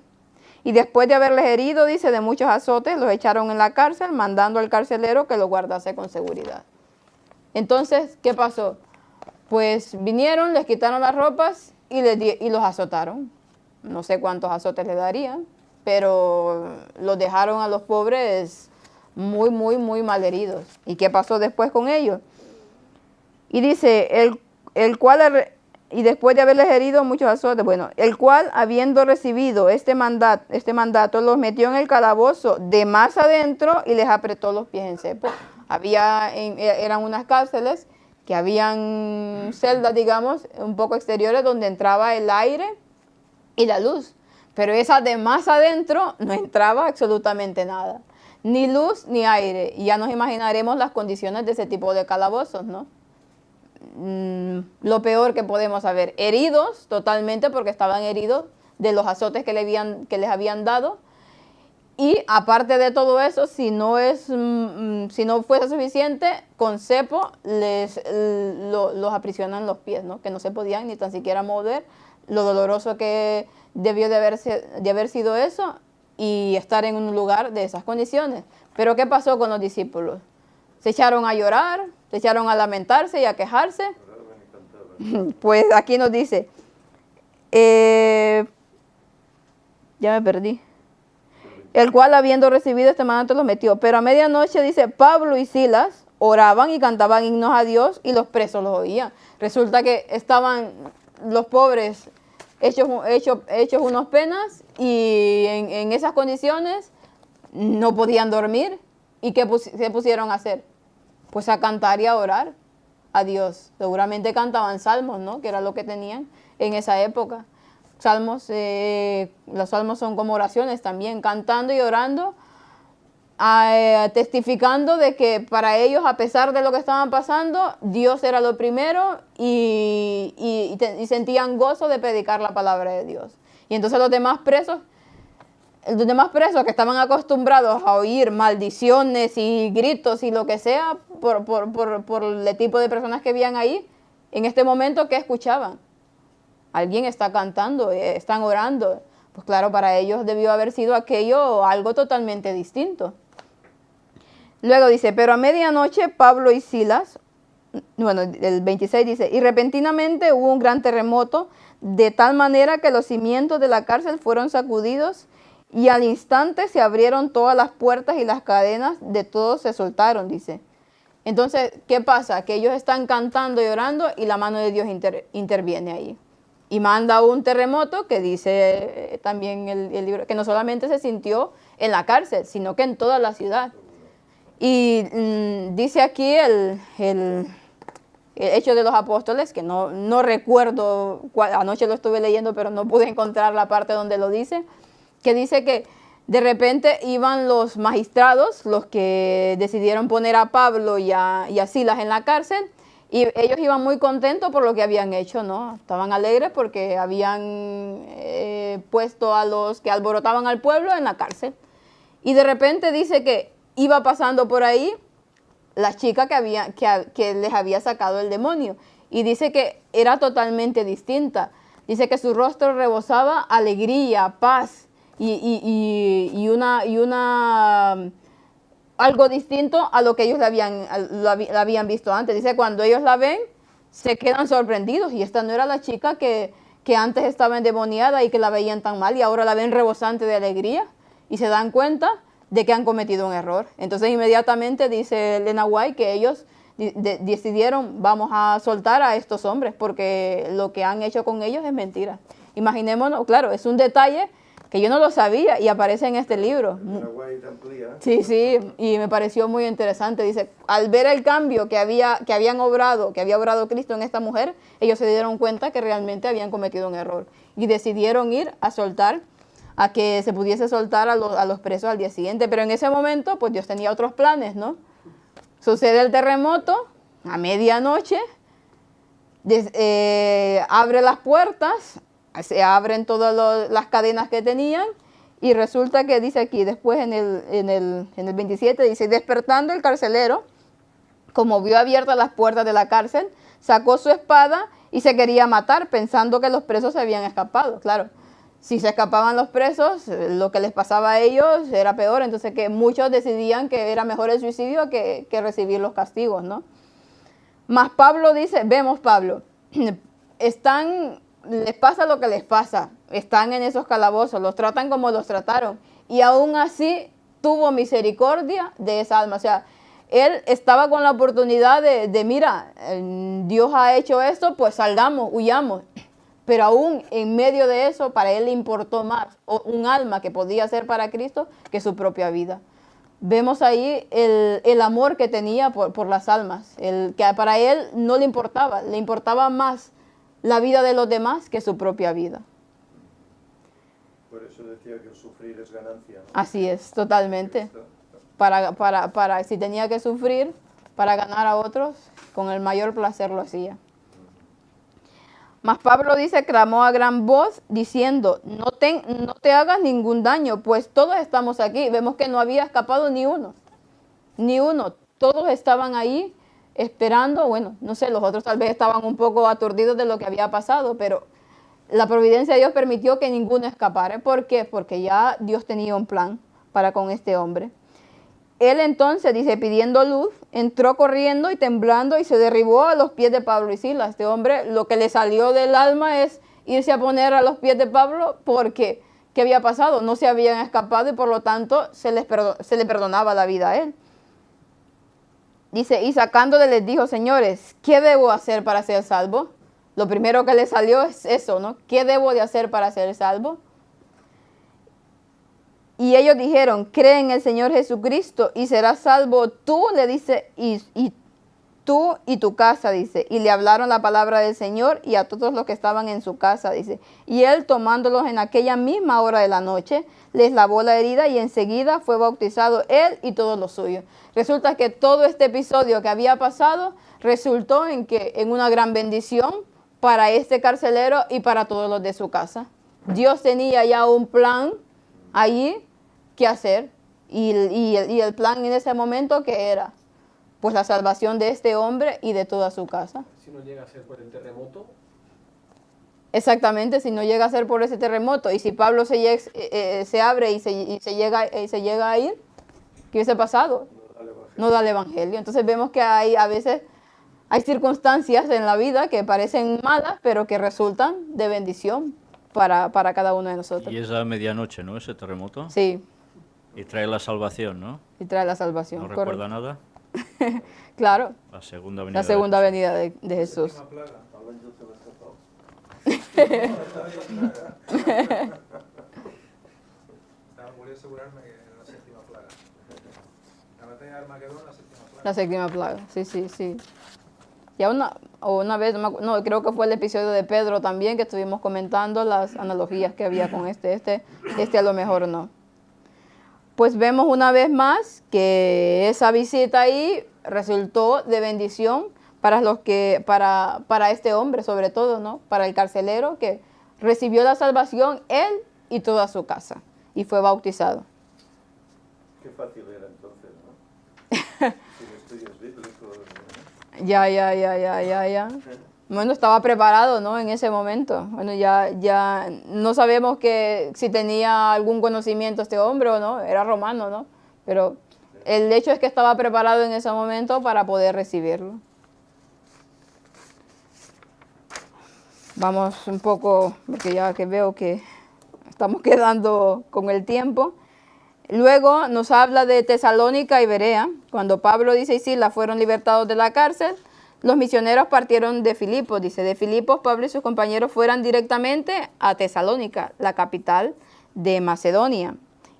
Y después de haberles herido, dice, de muchos azotes, los echaron en la cárcel, mandando al carcelero que los guardase con seguridad. Entonces, ¿qué pasó? Pues vinieron, les quitaron las ropas y los azotaron. No sé cuántos azotes le darían, pero los dejaron a los pobres muy, muy, muy mal heridos. ¿Y qué pasó después con ellos? Y dice, y después de haberles herido muchos azotes, bueno, el cual, habiendo recibido este mandato, los metió en el calabozo de más adentro y les apretó los pies en cepo. Eran unas cárceles que habían celdas, digamos, un poco exteriores donde entraba el aire y la luz. Pero esa de más adentro no entraba absolutamente nada. Ni luz ni aire. Y ya nos imaginaremos las condiciones de ese tipo de calabozos, ¿no? Lo peor que podemos haber, heridos totalmente porque estaban heridos de los azotes que les habían dado, Y aparte de todo eso, si no fuese suficiente, con cepo los aprisionan los pies, ¿no? Que no se podían ni tan siquiera mover, lo doloroso que debió de haber sido eso y estar en un lugar de esas condiciones. Pero ¿qué pasó con los discípulos? Se echaron a llorar, se echaron a lamentarse y a quejarse. Pues aquí nos dice, ya me perdí. El cual, habiendo recibido este mandato, los metió. Pero a medianoche, dice, Pablo y Silas oraban y cantaban himnos a Dios y los presos los oían. Resulta que estaban los pobres hechos unos penas y en esas condiciones no podían dormir. ¿Y qué se pusieron a hacer? Pues a cantar y a orar a Dios. Seguramente cantaban salmos, ¿no? Que era lo que tenían en esa época. Salmos, los salmos son como oraciones también, cantando y orando, testificando de que para ellos, a pesar de lo que estaban pasando, Dios era lo primero y sentían gozo de predicar la palabra de Dios. Y entonces los demás presos que estaban acostumbrados a oír maldiciones y gritos y lo que sea por el tipo de personas que habían ahí, en este momento, ¿qué escuchaban? Alguien está cantando, están orando. Pues claro, para ellos debió haber sido aquello algo totalmente distinto. Luego dice, pero a medianoche Pablo y Silas, bueno, el 26 dice, y repentinamente hubo un gran terremoto, de tal manera que los cimientos de la cárcel fueron sacudidos y al instante se abrieron todas las puertas y las cadenas de todos se soltaron, dice. Entonces, ¿qué pasa? Que ellos están cantando y orando y la mano de Dios interviene ahí. Y manda un terremoto que dice también el libro, que no solamente se sintió en la cárcel, sino que en toda la ciudad. Y dice aquí el Hecho de los Apóstoles, que no recuerdo, anoche lo estuve leyendo, pero no pude encontrar la parte donde lo dice, que dice que de repente iban los magistrados, los que decidieron poner a Pablo y a Silas en la cárcel, y ellos iban muy contentos por lo que habían hecho, ¿no? Estaban alegres porque habían puesto a los que alborotaban al pueblo en la cárcel. Y de repente dice que iba pasando por ahí la chica que les había sacado el demonio. Y dice que era totalmente distinta. Dice que su rostro rebosaba alegría, paz y algo distinto a lo que ellos la habían visto antes. Dice, cuando ellos la ven, se quedan sorprendidos. Y esta no era la chica que antes estaba endemoniada y que la veían tan mal, y ahora la ven rebosante de alegría. Y se dan cuenta de que han cometido un error. Entonces inmediatamente dice Elena White que ellos decidieron, vamos a soltar a estos hombres porque lo que han hecho con ellos es mentira. Imaginémonos, claro, es un detalle que yo no lo sabía y aparece en este libro. Sí, y me pareció muy interesante. Dice, al ver el cambio que había obrado Cristo en esta mujer, ellos se dieron cuenta que realmente habían cometido un error y decidieron ir a que se pudiese soltar a los presos al día siguiente. Pero en ese momento, pues Dios tenía otros planes, ¿no? Sucede el terremoto, a medianoche, abre las puertas, se abren todas las cadenas que tenían, y resulta que dice aquí, después en el 27, dice, despertando el carcelero, como vio abiertas las puertas de la cárcel, sacó su espada y se quería matar, pensando que los presos se habían escapado. Claro, si se escapaban los presos, lo que les pasaba a ellos era peor, entonces que muchos decidían que era mejor el suicidio que recibir los castigos, ¿no? Mas Pablo dice, vemos Pablo, les pasa lo que les pasa, están en esos calabozos, los tratan como los trataron, y aún así tuvo misericordia de esa alma. O sea, él estaba con la oportunidad de mira, Dios ha hecho esto, pues salgamos, huyamos. Pero aún en medio de eso, para él le importó más un alma que podía ser para Cristo que su propia vida. Vemos ahí el amor que tenía por las almas, que para él no le importaba más la vida de los demás que su propia vida. Por eso decía que el sufrir es ganancia, ¿no? Así es, totalmente. Si tenía que sufrir para ganar a otros, con el mayor placer lo hacía. Mas Pablo dice, clamó a gran voz diciendo, no te hagas ningún daño, pues todos estamos aquí. Vemos que no había escapado ni uno. Todos estaban ahí esperando. Bueno, no sé, los otros tal vez estaban un poco aturdidos de lo que había pasado, pero la providencia de Dios permitió que ninguno escapara. ¿Por qué? Porque ya Dios tenía un plan para con este hombre. Él entonces, dice, pidiendo luz, entró corriendo y temblando y se derribó a los pies de Pablo y Silas. Este hombre, lo que le salió del alma es irse a poner a los pies de Pablo porque, ¿qué había pasado? No se habían escapado y por lo tanto se le perdonaba la vida a él. Dice, y sacándole les dijo, señores, ¿qué debo hacer para ser salvo? Lo primero que le salió es eso, ¿no? ¿Qué debo de hacer para ser salvo? Y ellos dijeron, cree en el Señor Jesucristo y serás salvo tú, le dice, y tú y tu casa, dice. Y le hablaron la palabra del Señor y a todos los que estaban en su casa, dice. Y él, tomándolos en aquella misma hora de la noche, les lavó la herida y enseguida fue bautizado él y todos los suyos. Resulta que todo este episodio que había pasado resultó en una gran bendición para este carcelero y para todos los de su casa. Dios tenía ya un plan allí que hacer y el plan en ese momento que era pues la salvación de este hombre y de toda su casa. Si no llega a ser por el terremoto. Exactamente, si no llega a ser por ese terremoto y si Pablo se abre y se llega a ir, ¿qué hubiese pasado? No da el evangelio. Entonces vemos que a veces hay circunstancias en la vida que parecen malas, pero que resultan de bendición para cada uno de nosotros. Y es a medianoche, ¿no? Ese terremoto. Sí. Y trae la salvación, ¿no? Y trae la salvación. ¿No recuerda nada? Claro. La segunda venida. La segunda venida de Jesús. Voy a asegurarme que en la séptima plaga. La batalla de Armagedón, la séptima plaga. La séptima plaga, sí. Ya una vez, no, creo que fue el episodio de Pedro también, que estuvimos comentando las analogías que había con este a lo mejor no. Pues vemos una vez más que esa visita ahí resultó de bendición para este hombre, sobre todo, ¿no? Para el carcelero que recibió la salvación, él y toda su casa, y fue bautizado. Qué fácil era entonces, ¿no? Sin estudios bíblicos. Ya. Bueno, estaba preparado, ¿no? En ese momento. Bueno, ya no sabemos si tenía algún conocimiento este hombre o no, era romano, ¿no? Pero el hecho es que estaba preparado en ese momento para poder recibirlo. Vamos un poco, porque ya que veo que estamos quedando con el tiempo. Luego nos habla de Tesalónica y Berea. Cuando Pablo, dice, y Silas fueron libertados de la cárcel, los misioneros partieron de Filipos. Dice, de Filipos, Pablo y sus compañeros fueron directamente a Tesalónica, la capital de Macedonia.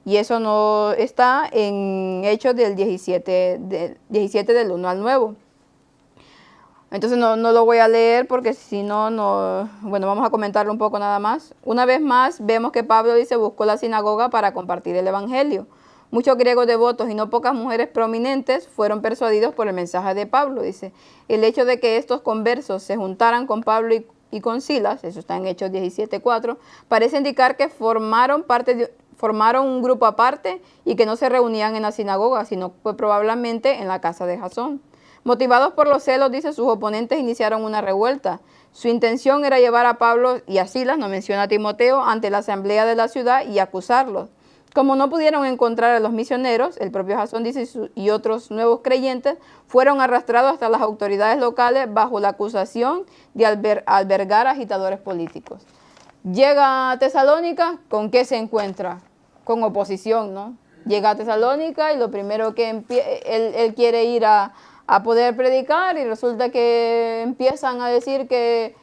Y eso no está en Hechos del 17 del 1 al 9. Entonces no lo voy a leer porque si no, bueno, vamos a comentarlo un poco nada más. Una vez más vemos que Pablo, dice, buscó la sinagoga para compartir el evangelio. Muchos griegos devotos y no pocas mujeres prominentes fueron persuadidos por el mensaje de Pablo. Dice, el hecho de que estos conversos se juntaran con Pablo y con Silas, eso está en Hechos 17:4, parece indicar que formaron un grupo aparte y que no se reunían en la sinagoga, sino pues, probablemente en la casa de Jasón. Motivados por los celos, dice, sus oponentes iniciaron una revuelta. Su intención era llevar a Pablo y a Silas, no menciona a Timoteo, ante la asamblea de la ciudad y acusarlos. Como no pudieron encontrar a los misioneros, el propio Jasón, dice, y otros nuevos creyentes fueron arrastrados hasta las autoridades locales bajo la acusación de albergar agitadores políticos. Llega a Tesalónica, ¿con qué se encuentra? Con oposición, ¿no? Llega a Tesalónica y lo primero que él quiere ir a poder predicar y resulta que empiezan a decir que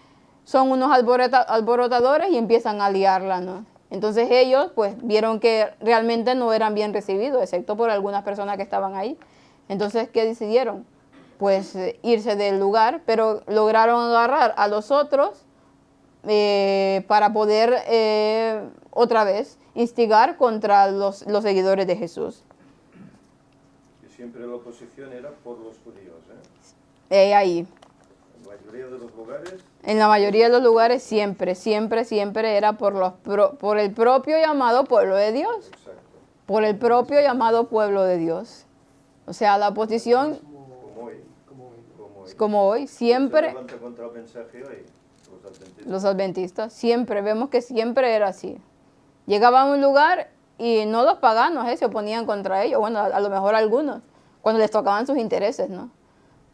son unos alborotadores y empiezan a liarla, ¿no? Entonces ellos pues vieron que realmente no eran bien recibidos, excepto por algunas personas que estaban ahí. Entonces, ¿qué decidieron? Pues irse del lugar, pero lograron agarrar a los otros para poder otra vez instigar contra los seguidores de Jesús. Siempre la oposición era por los judíos, ¿eh? Ahí. En la mayoría de los lugares En la mayoría de los lugares siempre era por el propio llamado pueblo de Dios. Exacto. Por el propio llamado pueblo de Dios. O sea, la oposición, como hoy, siempre, Se levanta contra el mensaje hoy, los adventistas, siempre, vemos que siempre era así. Llegaban a un lugar y no los paganos se oponían contra ellos, bueno, a lo mejor algunos, cuando les tocaban sus intereses, ¿no?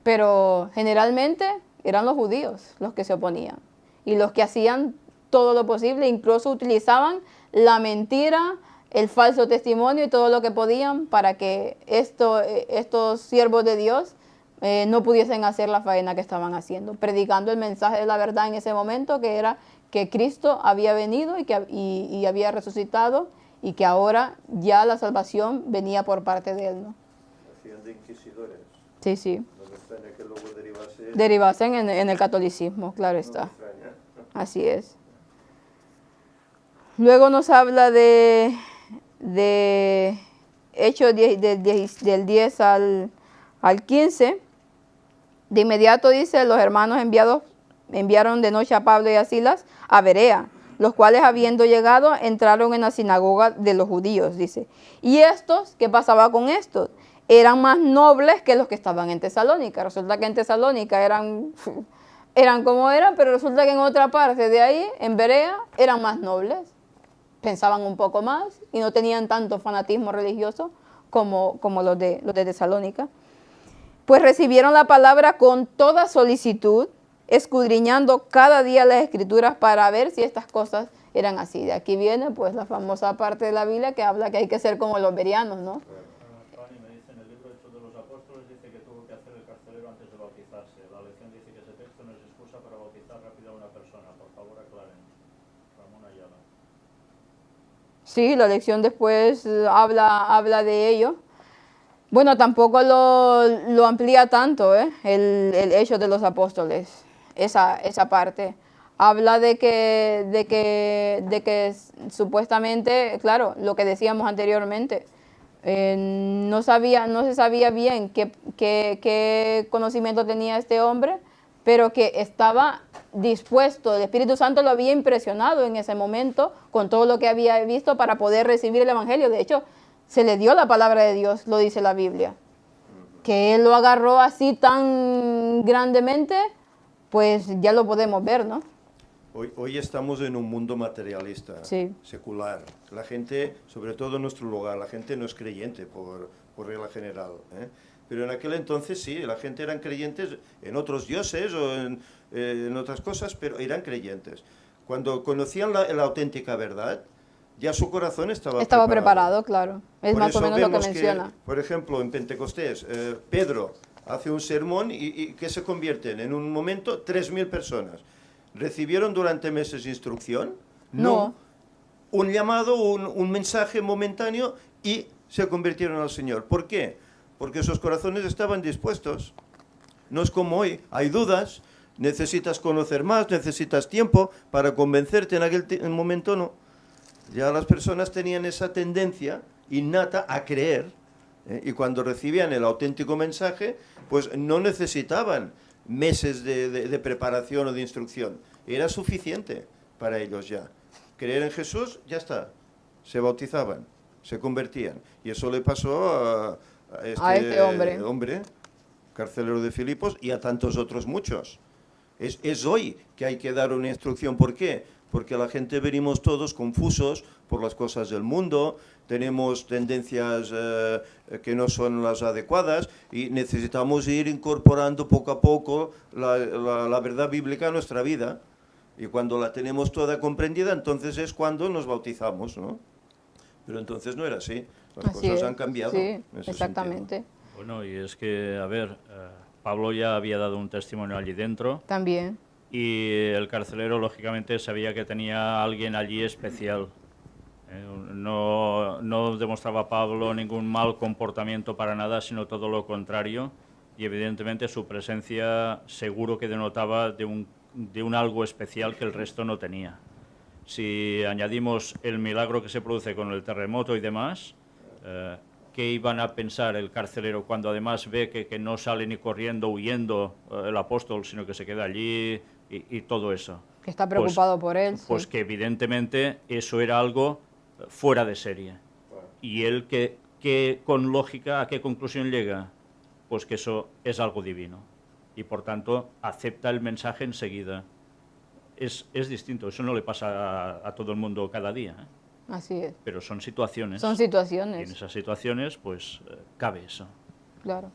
Pero generalmente eran los judíos los que se oponían y los que hacían todo lo posible, incluso utilizaban la mentira, el falso testimonio y todo lo que podían para que estos siervos de Dios no pudiesen hacer la faena que estaban haciendo, predicando el mensaje de la verdad en ese momento, que era que Cristo había venido y había resucitado y que ahora ya la salvación venía por parte de Él, ¿no? Hacían de inquisidores. Sí, sí. No me extraña que luego Derivasen en el catolicismo, claro está. No me extraña. Así es. Luego nos habla de Hechos del 10 al 15. De inmediato dice, los hermanos enviaron de noche a Pablo y a Silas a Berea, los cuales habiendo llegado entraron en la sinagoga de los judíos, dice. Y estos, ¿qué pasaba con estos? Eran más nobles que los que estaban en Tesalónica. Resulta que en Tesalónica eran como eran, pero resulta que en otra parte de ahí, en Berea, eran más nobles. Pensaban un poco más y no tenían tanto fanatismo religioso como los de Tesalónica. Pues recibieron la palabra con toda solicitud, escudriñando cada día las Escrituras para ver si estas cosas eran así. De aquí viene pues la famosa parte de la Biblia que habla que hay que ser como los bereanos, ¿no? Fanny me dice en el libro Hechos de los Apóstoles, dice que tuvo que hacer el carcelero antes de bautizarse. La lección dice que ese texto no es excusa para bautizar rápido a una persona. Por favor, aclaren. Ramón Ayala. Sí, la lección después habla de ello. Bueno, tampoco lo amplía tanto, el Hecho de los Apóstoles, esa parte. Habla de que supuestamente, claro, lo que decíamos anteriormente, no se sabía bien qué conocimiento tenía este hombre, pero que estaba dispuesto, el Espíritu Santo lo había impresionado en ese momento con todo lo que había visto para poder recibir el Evangelio. De hecho, se le dio la palabra de Dios, lo dice la Biblia. Que él lo agarró así tan grandemente, pues ya lo podemos ver, ¿no? Hoy estamos en un mundo materialista, Sí. secular. La gente, sobre todo en nuestro lugar, la gente no es creyente por regla general, ¿eh? Pero en aquel entonces sí, la gente eran creyentes en otros dioses o en otras cosas, pero eran creyentes. Cuando conocían la auténtica verdad, ya su corazón estaba preparado, claro. Es por más o eso menos lo que vemos menciona. Por ejemplo, en Pentecostés, Pedro hace un sermón y que se convierten en un momento 3.000 personas. ¿Recibieron durante meses instrucción? No. Un llamado, un mensaje momentáneo y se convirtieron al Señor. ¿Por qué? Porque sus corazones estaban dispuestos. No es como hoy, hay dudas, necesitas conocer más, necesitas tiempo para convencerte en aquel momento, no. Ya las personas tenían esa tendencia innata a creer, y cuando recibían el auténtico mensaje, pues no necesitaban meses de preparación o de instrucción. Era suficiente para ellos ya. Creer en Jesús, ya está. Se bautizaban, se convertían. Y eso le pasó a este hombre, carcelero de Filipos, y a tantos otros muchos. Es hoy que hay que dar una instrucción. ¿Por qué? Porque la gente venimos todos confusos por las cosas del mundo, tenemos tendencias que no son las adecuadas y necesitamos ir incorporando poco a poco la verdad bíblica a nuestra vida. Y cuando la tenemos toda comprendida, entonces es cuando nos bautizamos, ¿no? Pero entonces no era así. Las cosas han cambiado. Sí, exactamente. Sentido. Bueno, y es que, a ver, Pablo ya había dado un testimonio allí dentro. También. Y el carcelero, lógicamente, sabía que tenía alguien allí especial. No demostraba Pablo ningún mal comportamiento para nada, sino todo lo contrario. Y evidentemente su presencia seguro que denotaba de un algo especial que el resto no tenía. Si añadimos el milagro que se produce con el terremoto y demás, ¿qué iban a pensar el carcelero cuando además ve que no sale ni corriendo, huyendo el apóstol, sino que se queda allí y todo eso. Que está preocupado por él. Pues sí. que evidentemente eso era algo fuera de serie. Y él que con lógica, ¿a qué conclusión llega? Pues que eso es algo divino. Y por tanto acepta el mensaje enseguida. Es distinto, eso no le pasa a todo el mundo cada día, ¿eh? Así es. Pero son situaciones. Son Y en situaciones, esas situaciones, pues, cabe eso. claro.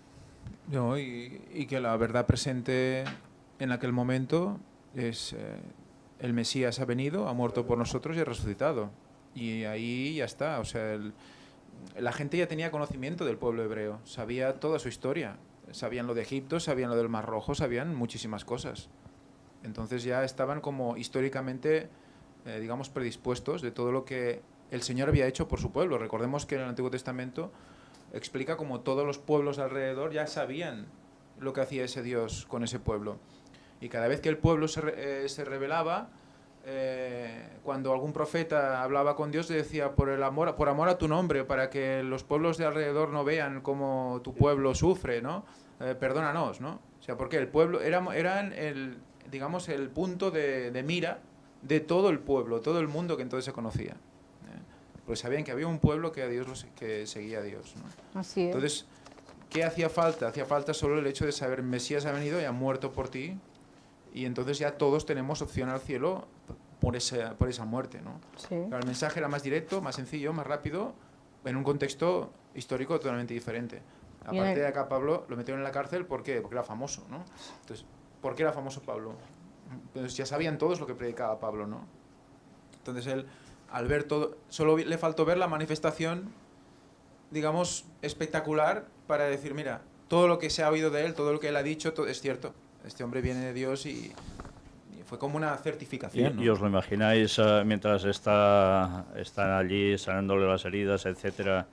No, y que la verdad presente en aquel momento es el Mesías ha venido, ha muerto por nosotros y ha resucitado. Y ahí ya está. O sea, la gente ya tenía conocimiento del pueblo hebreo, sabía toda su historia. Sabían lo de Egipto, sabían lo del Mar Rojo, sabían muchísimas cosas. Entonces ya estaban como históricamente, digamos, predispuestos de todo lo que el Señor había hecho por su pueblo. Recordemos que en el Antiguo Testamento explica como todos los pueblos alrededor ya sabían lo que hacía ese Dios con ese pueblo. Y cada vez que el pueblo se rebelaba, cuando algún profeta hablaba con Dios, le decía, por amor a tu nombre, para que los pueblos de alrededor no vean cómo tu pueblo sufre, ¿no? Perdónanos, ¿no? O sea, porque el pueblo eran digamos, el punto de mira de todo el pueblo, todo el mundo que entonces se conocía. Pues sabían que había un pueblo que que seguía a Dios, ¿no? Así es. Entonces, ¿qué hacía falta? Hacía falta solo el hecho de saber, Mesías ha venido y ha muerto por ti, y entonces ya todos tenemos opción al cielo por esa muerte, ¿no? Sí. Claro, el mensaje era más directo, más sencillo, más rápido, en un contexto histórico totalmente diferente. Aparte de acá Pablo lo metieron en la cárcel, ¿por qué? Porque era famoso, ¿no? Entonces, ¿por qué era famoso Pablo? Pues ya sabían todos lo que predicaba Pablo, ¿no? Entonces él, al ver todo, solo le faltó ver la manifestación, digamos, espectacular para decir, mira, todo lo que se ha oído de él, todo lo que él ha dicho, todo es cierto. Este hombre viene de Dios y fue como una certificación, ¿no? ¿Y os lo imagináis mientras están allí sanándole las heridas, etcétera,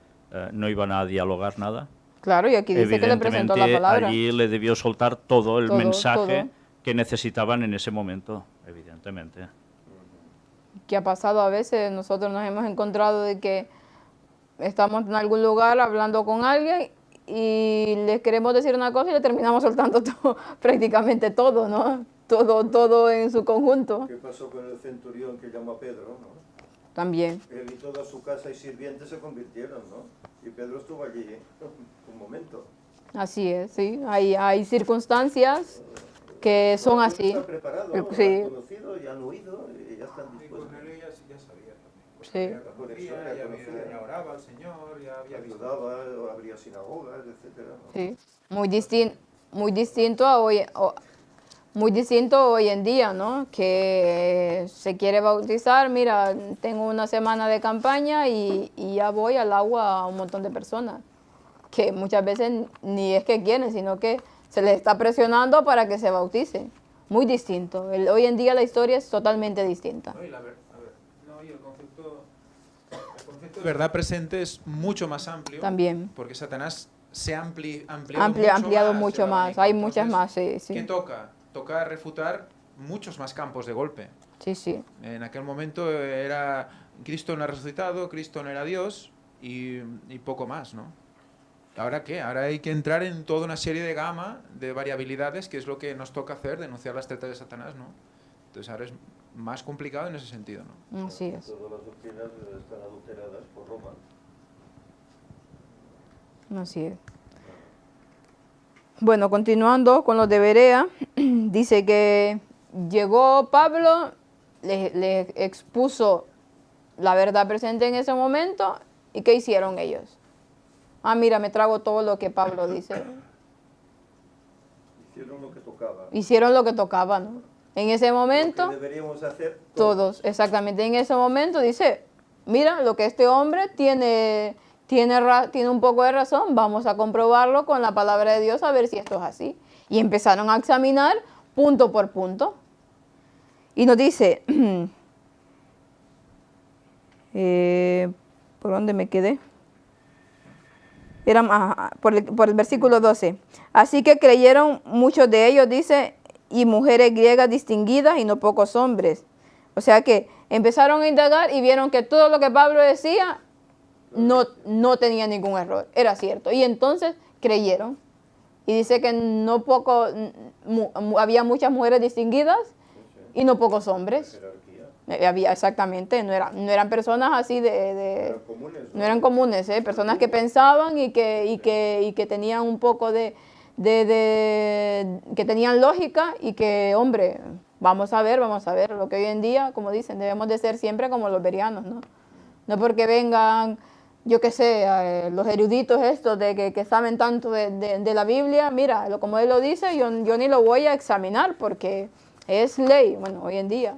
no iban a dialogar nada? Claro, y aquí dice que le presentó la palabra. Allí le debió soltar todo el mensaje que necesitaban en ese momento, evidentemente. Que ha pasado a veces, nosotros nos hemos encontrado de que estamos en algún lugar hablando con alguien y les queremos decir una cosa y le terminamos soltando todo, prácticamente todo, ¿no? Todo en su conjunto. ¿Qué pasó con el centurión que llamó a Pedro, no? También. Él y toda su casa y sirvientes se convirtieron, ¿no? Y Pedro estuvo allí un momento. Así es, sí. Hay circunstancias que son así. Están preparados, ¿no? Sí. Han conocido y han oído y ya están dispuestos. Ya sabía también. Sí. Por eso Ya oraba al Señor, ya había visto. ayudaba, abría sinagogas, etcétera, ¿no? Sí. Muy distinto a hoy. Muy distinto hoy en día, ¿no? Que se quiere bautizar, mira, tengo una semana de campaña y ya voy al agua a un montón de personas, que muchas veces ni es que quieren, sino que se les está presionando para que se bauticen. Muy distinto. Hoy en día la historia es totalmente distinta. No, y el concepto de verdad presente es mucho más amplio. También. Porque Satanás se ha ampliado mucho más. Hay muchas más, sí. ¿Qué toca? Toca refutar muchos más campos de golpe. Sí, sí. En aquel momento era Cristo no ha resucitado, Cristo no era Dios y poco más, ¿no? ¿Ahora qué? Ahora hay que entrar en toda una serie de gama de variabilidades, que es lo que nos toca hacer, denunciar las tretas de Satanás, ¿no? Entonces ahora es más complicado en ese sentido, ¿no? Así es. Todas las doctrinas están adulteradas por Roma. Así es. Bueno, continuando con los de Berea, dice que llegó Pablo, le expuso la verdad presente en ese momento, ¿y qué hicieron ellos? Ah, mira, me trago todo lo que Pablo dice. Hicieron lo que tocaba. Hicieron lo que tocaba, ¿no? En ese momento, Lo que deberíamos hacer todos, exactamente, en ese momento dice, mira, lo que este hombre tiene un poco de razón, vamos a comprobarlo con la palabra de Dios a ver si esto es así. Y empezaron a examinar punto por punto. Y nos dice, ¿por dónde me quedé? Por el versículo 12. Así que creyeron muchos de ellos, dice, y mujeres griegas distinguidas y no pocos hombres. O sea que empezaron a indagar y vieron que todo lo que Pablo decía no tenía ningún error, era cierto. Y entonces creyeron. Y dice que había muchas mujeres distinguidas y no pocos hombres. Había, exactamente, no eran personas así no eran comunes, personas que pensaban y que tenían un poco que tenían lógica y que, hombre, vamos a ver lo que hoy en día, como dicen, debemos de ser siempre como los berianos, ¿no? No porque vengan, yo qué sé, los eruditos estos que saben tanto de la Biblia, mira, como él lo dice, yo ni lo voy a examinar porque es ley, bueno, hoy en día.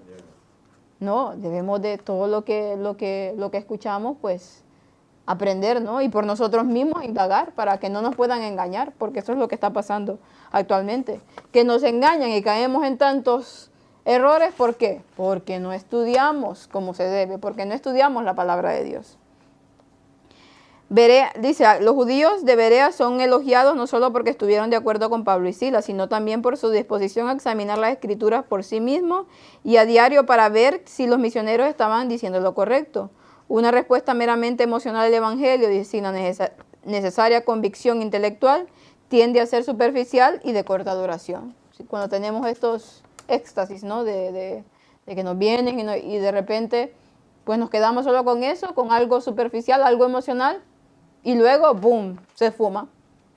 No, debemos de todo lo que escuchamos, pues, aprender, ¿no? Y por nosotros mismos indagar para que no nos puedan engañar, porque eso es lo que está pasando actualmente. Que nos engañan y caemos en tantos errores, ¿por qué? Porque no estudiamos como se debe, porque no estudiamos la palabra de Dios. Dice, los judíos de Berea son elogiados no solo porque estuvieron de acuerdo con Pablo y Silas, sino también por su disposición a examinar las escrituras por sí mismos y a diario para ver si los misioneros estaban diciendo lo correcto. Una respuesta meramente emocional del evangelio, sin la necesaria convicción intelectual, tiende a ser superficial y de corta duración. Cuando tenemos estos éxtasis, ¿no? de que nos vienen y de repente pues nos quedamos solo con eso, con algo superficial, algo emocional, y luego, boom, se fuma.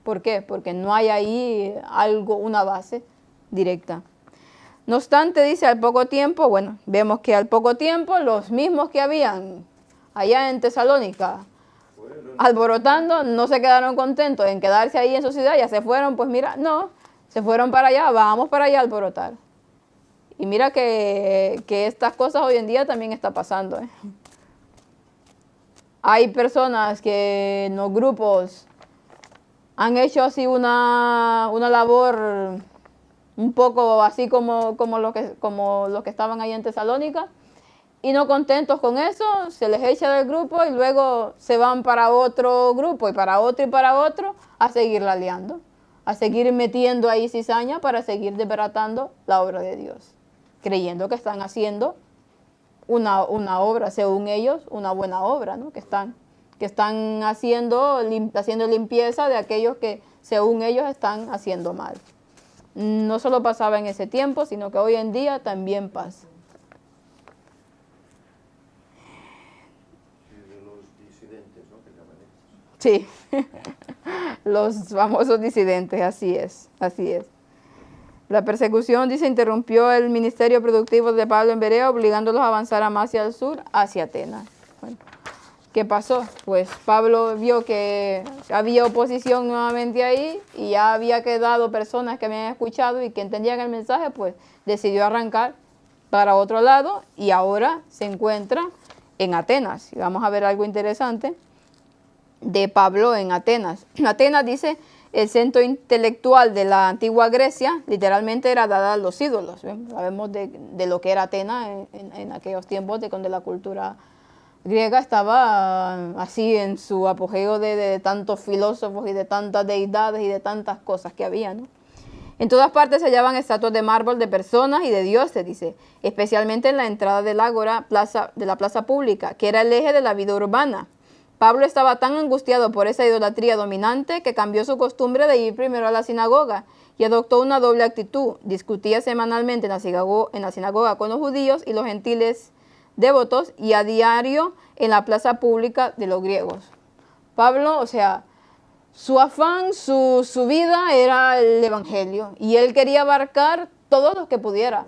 ¿Por qué? Porque no hay ahí una base directa. No obstante, dice, al poco tiempo, bueno, vemos que al poco tiempo los mismos que habían allá en Tesalónica alborotando, no se quedaron contentos en quedarse ahí en su ciudad, ya se fueron, pues mira, no, se fueron para allá, vamos para allá a alborotar. Y mira que estas cosas hoy en día también está pasando, ¿eh? Hay personas que en los grupos han hecho así una labor un poco así como los que estaban ahí en Tesalónica, y no contentos con eso, se les echa del grupo y luego se van para otro grupo y para otro a seguir liando, a seguir metiendo ahí cizaña para seguir desbaratando la obra de Dios, creyendo que están haciendo una obra, según ellos, una buena obra, ¿no? Que están haciendo limpieza de aquellos que, según ellos, están haciendo mal. No solo pasaba en ese tiempo, sino que hoy en día también pasa. Sí, los famosos disidentes, así es. La persecución, dice, interrumpió el ministerio productivo de Pablo en Berea, obligándolos a avanzar más hacia el sur, hacia Atenas. Bueno, ¿qué pasó? Pues Pablo vio que había oposición nuevamente ahí y ya había quedado personas que habían escuchado y que entendían el mensaje, pues decidió arrancar para otro lado y ahora se encuentra en Atenas. Y vamos a ver algo interesante de Pablo en Atenas. Atenas, dice, el centro intelectual de la antigua Grecia, literalmente era dada a los ídolos. Sabemos de lo que era Atenas en aquellos tiempos, de cuando la cultura griega estaba así en su apogeo de tantos filósofos y de tantas deidades y de tantas cosas que había, ¿no? En todas partes se hallaban estatuas de mármol de personas y de dioses, dice, especialmente en la entrada del ágora, de la plaza pública, que era el eje de la vida urbana. Pablo estaba tan angustiado por esa idolatría dominante que cambió su costumbre de ir primero a la sinagoga y adoptó una doble actitud. Discutía semanalmente en la sinagoga con los judíos y los gentiles devotos y a diario en la plaza pública de los griegos. Pablo, o sea, su afán, su vida era el evangelio y él quería abarcar todos los que pudiera.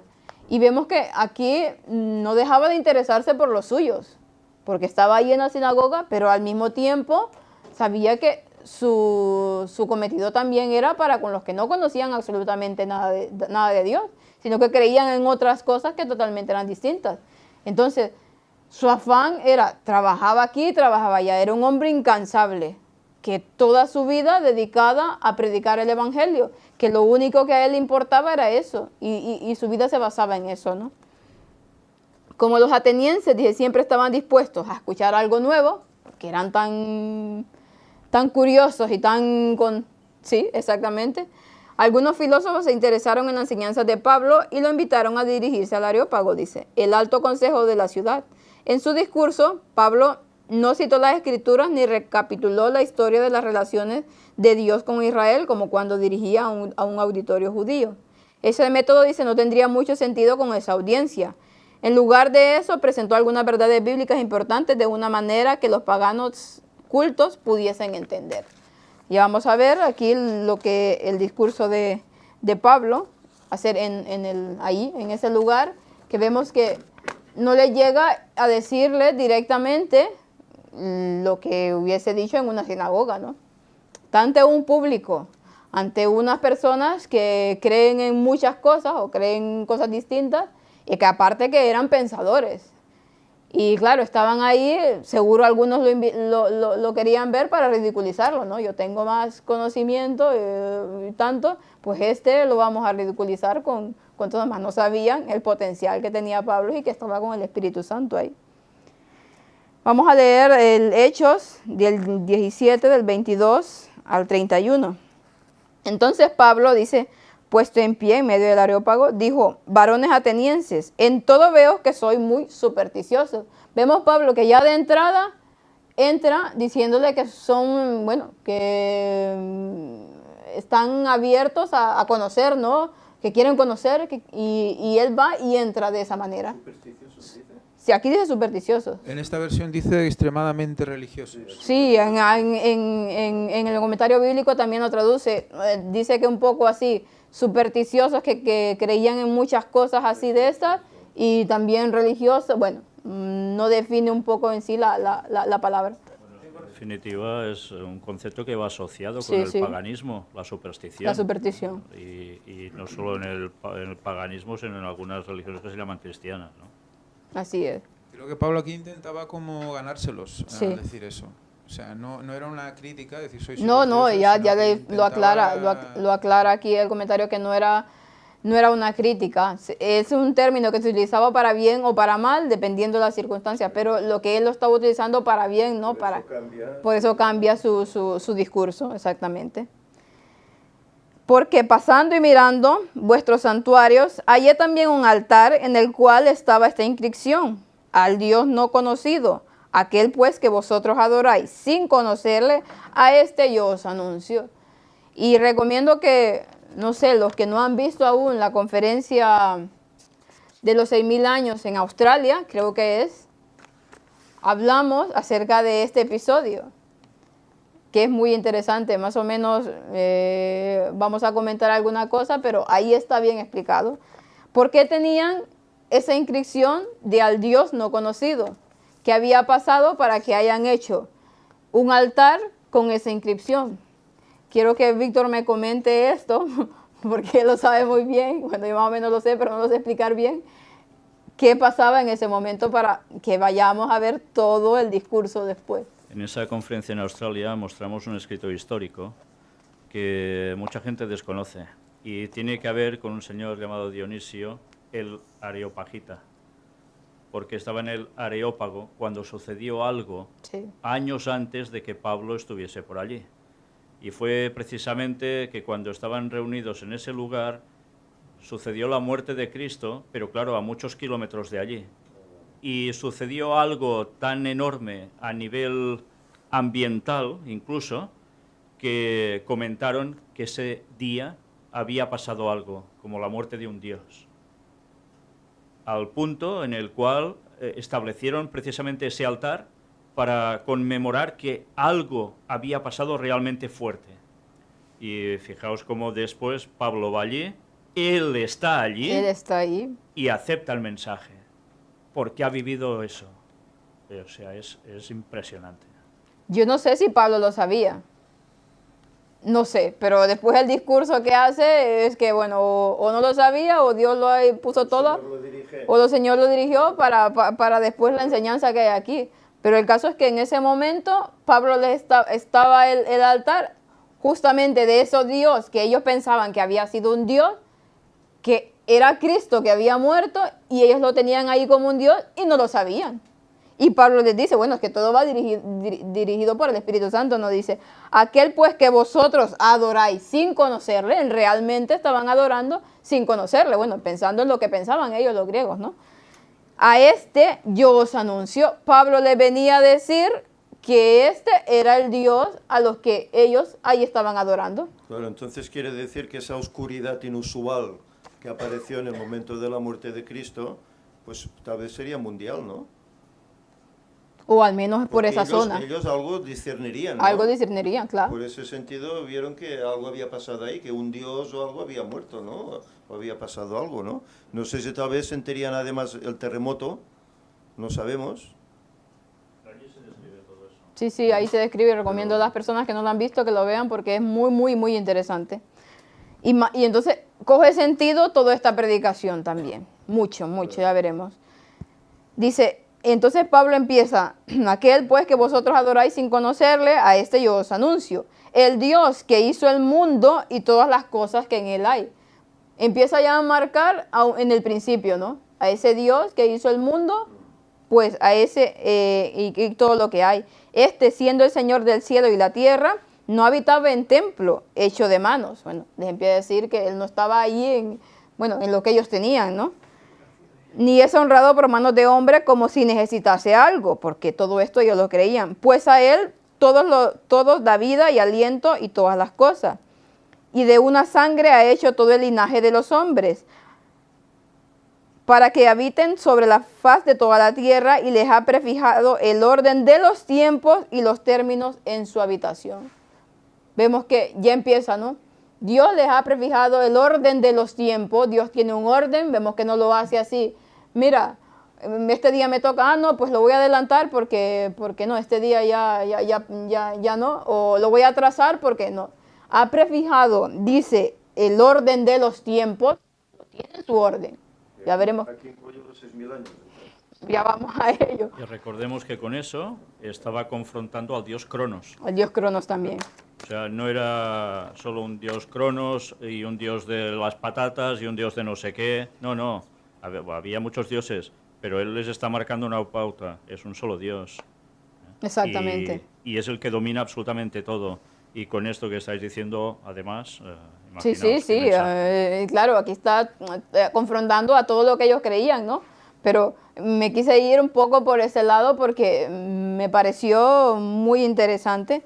Y vemos que aquí no dejaba de interesarse por los suyos, porque estaba ahí en la sinagoga, pero al mismo tiempo sabía que su cometido también era para con los que no conocían absolutamente nada de Dios, sino que creían en otras cosas que totalmente eran distintas. Entonces, su afán era, trabajaba aquí, trabajaba allá, era un hombre incansable, que toda su vida dedicada a predicar el evangelio, que lo único que a él le importaba era eso, y su vida se basaba en eso, ¿no? Como los atenienses, dije, siempre estaban dispuestos a escuchar algo nuevo, porque eran tan curiosos y sí, exactamente. Algunos filósofos se interesaron en las enseñanzas de Pablo y lo invitaron a dirigirse al Areópago, dice, el alto consejo de la ciudad. En su discurso, Pablo no citó las escrituras ni recapituló la historia de las relaciones de Dios con Israel, como cuando dirigía a un auditorio judío. Ese método, dice, no tendría mucho sentido con esa audiencia. En lugar de eso, presentó algunas verdades bíblicas importantes de una manera que los paganos cultos pudiesen entender. Y vamos a ver aquí lo que el discurso de Pablo hacer ahí, en ese lugar, que vemos que no le llega a decirle directamente lo que hubiese dicho en una sinagoga, ¿no? Ante un público, ante unas personas que creen en muchas cosas o creen cosas distintas y que aparte que eran pensadores. Y claro, estaban ahí, seguro algunos lo querían ver para ridiculizarlo, ¿no? Yo tengo más conocimiento y tanto, pues lo vamos a ridiculizar con todo más. No sabían el potencial que tenía Pablo y que estaba con el Espíritu Santo ahí. Vamos a leer el Hechos del 17, del 22 al 31. Entonces Pablo dice, puesto en pie en medio del Areópago, dijo, varones atenienses, en todo veo que soy muy supersticioso. Vemos Pablo que ya de entrada entra diciéndole que son, bueno, que están abiertos a conocer, ¿no? Que quieren conocer y él va y entra de esa manera. Sí, aquí dice supersticiosos. En esta versión dice extremadamente religiosos. Sí, en el comentario bíblico también lo traduce. Dice que un poco así, supersticiosos que creían en muchas cosas así de estas y también religiosos. Bueno, no define un poco en sí la palabra. En definitiva, es un concepto que va asociado con el paganismo, la superstición. La superstición. Y no solo en el paganismo, sino en algunas religiones que se llaman cristianas, ¿no? Así es. Creo que Pablo aquí intentaba como ganárselos al decir eso. O sea, no era una crítica, decir soy No, ya lo aclara aquí el comentario que no era una crítica. Es un término que se utilizaba para bien o para mal, dependiendo de las circunstancias, pero lo que él lo estaba utilizando para bien, ¿no? Por eso cambia su discurso, exactamente. Porque pasando y mirando vuestros santuarios, hallé también un altar en el cual estaba esta inscripción, al Dios no conocido, aquel pues que vosotros adoráis, sin conocerle, a yo os anuncio. Y recomiendo que, no sé, los que no han visto aún la conferencia de los 6.000 años en Australia, creo que hablamos acerca de este episodio, que es muy interesante, más o menos vamos a comentar alguna cosa, pero ahí está bien explicado. ¿Por qué tenían esa inscripción de al Dios no conocido? ¿Qué había pasado para que hayan hecho un altar con esa inscripción? Quiero que Víctor me comente esto, porque él lo sabe muy bien, bueno, yo más o menos lo sé, pero no lo sé explicar bien. ¿Qué pasaba en ese momento para que vayamos a ver todo el discurso después? En esa conferencia en Australia mostramos un escrito histórico que mucha gente desconoce y tiene que ver con un señor llamado Dionisio el Areopagita, porque estaba en el Areópago cuando sucedió algo años antes de que Pablo estuviese por allí. Y fue precisamente que cuando estaban reunidos en ese lugar sucedió la muerte de Cristo, pero claro, a muchos kilómetros de allí. Y sucedió algo tan enorme a nivel ambiental, incluso, que comentaron que ese día había pasado algo, como la muerte de un dios. Al punto en el cual establecieron precisamente ese altar para conmemorar que algo había pasado realmente fuerte. Y fijaos cómo después Pablo va allí, él está allí y acepta el mensaje. Porque ha vivido eso. O sea, es impresionante. Yo no sé si Pablo lo sabía. No sé, pero después el discurso que hace es que, bueno, o no lo sabía, o Dios lo puso todo, o el Señor lo dirigió para después la enseñanza que hay aquí. Pero el caso es que en ese momento Pablo estaba el altar justamente de esos Dios que ellos pensaban que había sido un Dios, que era Cristo que había muerto y ellos lo tenían ahí como un Dios y no lo sabían. Y Pablo les dice, bueno, es que todo va dirigido por el Espíritu Santo, nos dice, aquel pues que vosotros adoráis sin conocerle, realmente estaban adorando sin conocerle, bueno, pensando en lo que pensaban ellos los griegos, ¿no? A yo os anuncio. Pablo le venía a decir que era el Dios a los que ellos ahí estaban adorando. Claro, entonces quiere decir que esa oscuridad inusual que apareció en el momento de la muerte de Cristo, pues tal vez sería mundial, ¿no? O al menos por Porque esa zona. Ellos algo discernirían, ¿no? Algo discernirían, claro. Por ese sentido vieron que algo había pasado ahí, que un dios o algo había muerto, ¿no? O había pasado algo, ¿no? No sé si tal vez sentirían además el terremoto, no sabemos. Sí, sí, ahí se describe y recomiendo a las personas que no lo han visto que lo vean porque es muy, muy, muy interesante. Y entonces coge sentido toda esta predicación también. Mucho, mucho, ya veremos. Dice, entonces Pablo empieza, aquel pues que vosotros adoráis sin conocerle, a este yo os anuncio. El Dios que hizo el mundo y todas las cosas que en él hay. Empieza ya a marcar en el principio, ¿no? A ese Dios que hizo el mundo, pues a ese y todo lo que hay. Este, siendo el Señor del cielo y la tierra, no habitaba en templo hecho de manos. Bueno, les empieza a decir que él no estaba ahí en lo que ellos tenían, ¿no? Ni es honrado por manos de hombre como si necesitase algo, porque todo esto ellos lo creían. Pues a él todos da vida y aliento y todas las cosas. Y de una sangre ha hecho todo el linaje de los hombres, para que habiten sobre la faz de toda la tierra, y les ha prefijado el orden de los tiempos y los términos en su habitación. Vemos que ya empieza, ¿no? Dios les ha prefijado el orden de los tiempos. Dios tiene un orden, vemos que no lo hace así. Mira, este día me toca, no, pues lo voy a adelantar porque no, este día ya no, o lo voy a atrasar porque no. Ha prefijado, dice, el orden de los tiempos, tiene su orden. Ya veremos. Aquí incluye los 6.000 años. Ya vamos a ello. Y recordemos que con eso estaba confrontando al dios Cronos. El dios Cronos también. O sea, no era solo un dios Cronos y un dios de las patatas y un dios de no sé qué. No, no. Había muchos dioses, pero él les está marcando una pauta. Es un solo dios. Exactamente. Y es el que domina absolutamente todo. Y con esto que estáis diciendo, además, sí, claro, aquí está confrontando a todo lo que ellos creían, ¿no? Pero me quise ir un poco por ese lado porque me pareció muy interesante.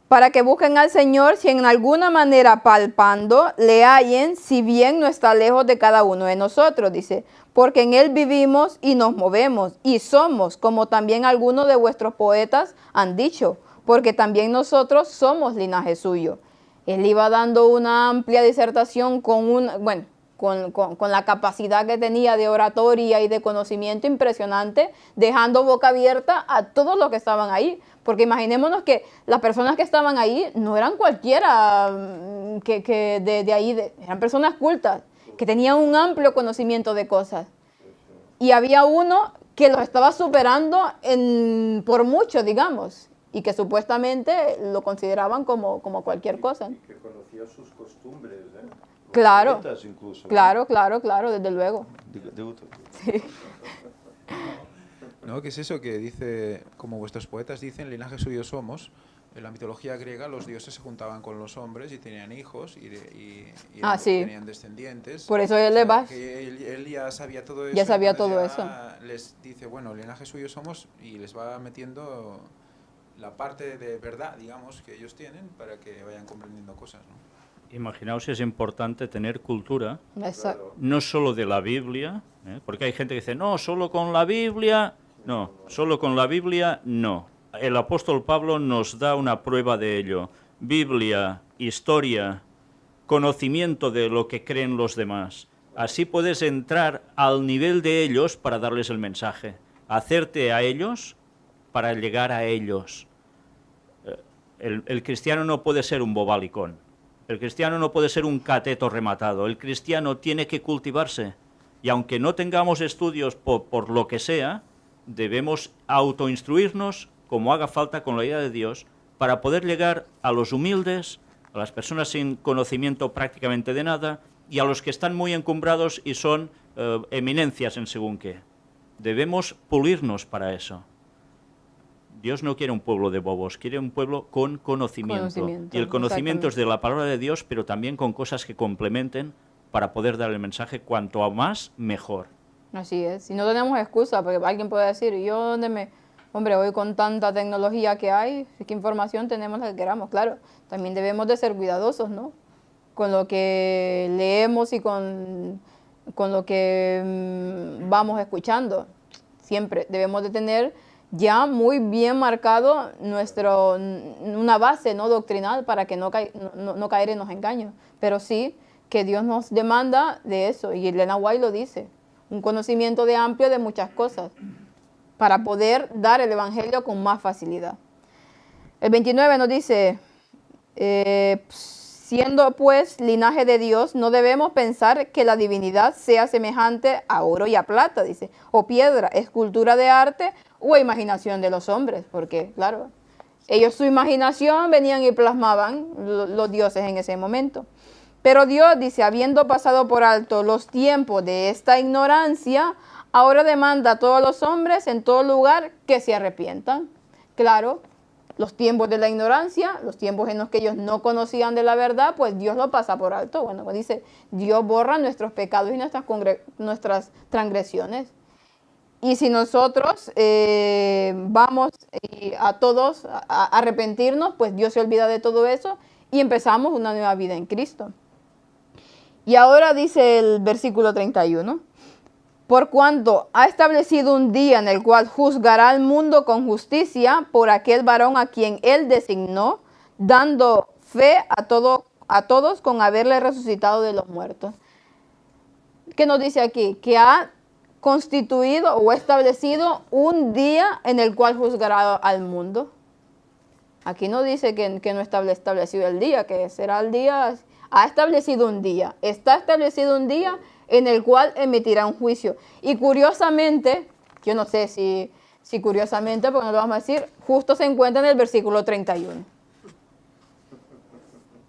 Para que busquen al Señor, si en alguna manera palpando le hallen, si bien no está lejos de cada uno de nosotros, dice, porque en Él vivimos y nos movemos y somos, como también algunos de vuestros poetas han dicho, porque también nosotros somos linaje suyo. Él iba dando una amplia disertación con la capacidad que tenía de oratoria y de conocimiento impresionante, dejando boca abierta a todos los que estaban ahí. Porque imaginémonos que las personas que estaban ahí no eran cualquiera de ahí, eran personas cultas, que tenían un amplio conocimiento de cosas. Y había uno que los estaba superando por mucho, digamos, y que supuestamente lo consideraban como cualquier cosa. Y que conocía sus costumbres, ¿eh? Claro, incluso, claro, desde luego. Sí. ¿No? ¿Qué es eso que dice, como vuestros poetas dicen, linaje suyo somos? En la mitología griega los dioses se juntaban con los hombres y tenían hijos y tenían descendientes. Por eso él ya sabía todo eso. Ya sabía todo eso. Les dice, bueno, linaje suyo somos, y les va metiendo la parte de verdad, digamos, que ellos tienen para que vayan comprendiendo cosas, ¿no? Imaginaos si es importante tener cultura, Exacto. no solo de la Biblia, porque hay gente que dice, no, solo con la Biblia, no, solo con la Biblia, no. El apóstol Pablo nos da una prueba de ello. Biblia, historia, conocimiento de lo que creen los demás. Así puedes entrar al nivel de ellos para darles el mensaje, hacerte a ellos para llegar a ellos. El cristiano no puede ser un bobalicón. El cristiano no puede ser un cateto rematado. El cristiano tiene que cultivarse. Y aunque no tengamos estudios por lo que sea, debemos autoinstruirnos como haga falta con la ayuda de Dios para poder llegar a los humildes, a las personas sin conocimiento prácticamente de nada y a los que están muy encumbrados y son eminencias en según qué. Debemos pulirnos para eso. Dios no quiere un pueblo de bobos, quiere un pueblo con conocimiento. Y el conocimiento es de la palabra de Dios, pero también con cosas que complementen para poder dar el mensaje cuanto más, mejor. Así es. Y no tenemos excusa, porque alguien puede decir, hombre, hoy con tanta tecnología que hay, ¿qué información tenemos la que queramos? Claro, también debemos de ser cuidadosos, ¿no? con lo que leemos y con lo que vamos escuchando. Siempre debemos de tener ya muy bien marcado una base, ¿no?, doctrinal, para que no caer en los engaños. Pero sí que Dios nos demanda de eso, y Elena White lo dice, un conocimiento de amplio de muchas cosas, para poder dar el Evangelio con más facilidad. El 29 nos dice, siendo pues linaje de Dios, no debemos pensar que la divinidad sea semejante a oro y a plata, dice, o piedra, escultura de arte o imaginación de los hombres, porque claro, ellos su imaginación venían y plasmaban los dioses en ese momento. Pero Dios dice, habiendo pasado por alto los tiempos de esta ignorancia, ahora demanda a todos los hombres en todo lugar que se arrepientan. Claro, los tiempos de la ignorancia, los tiempos en los que ellos no conocían de la verdad, pues Dios lo pasa por alto. Bueno, pues dice, Dios borra nuestros pecados y nuestras transgresiones. Y si nosotros vamos a todos a arrepentirnos, pues Dios se olvida de todo eso y empezamos una nueva vida en Cristo. Y ahora dice el versículo 31, por cuanto ha establecido un día en el cual juzgará al mundo con justicia por aquel varón a quien él designó, dando fe a todos con haberle resucitado de los muertos. ¿Qué nos dice aquí? Que ha constituido o establecido un día en el cual juzgará al mundo. Aquí no dice que no está establecido el día, que será el día. Ha establecido un día. Está establecido un día en el cual emitirá un juicio. Y curiosamente, yo no sé si curiosamente, porque no lo vamos a decir, justo se encuentra en el versículo 31.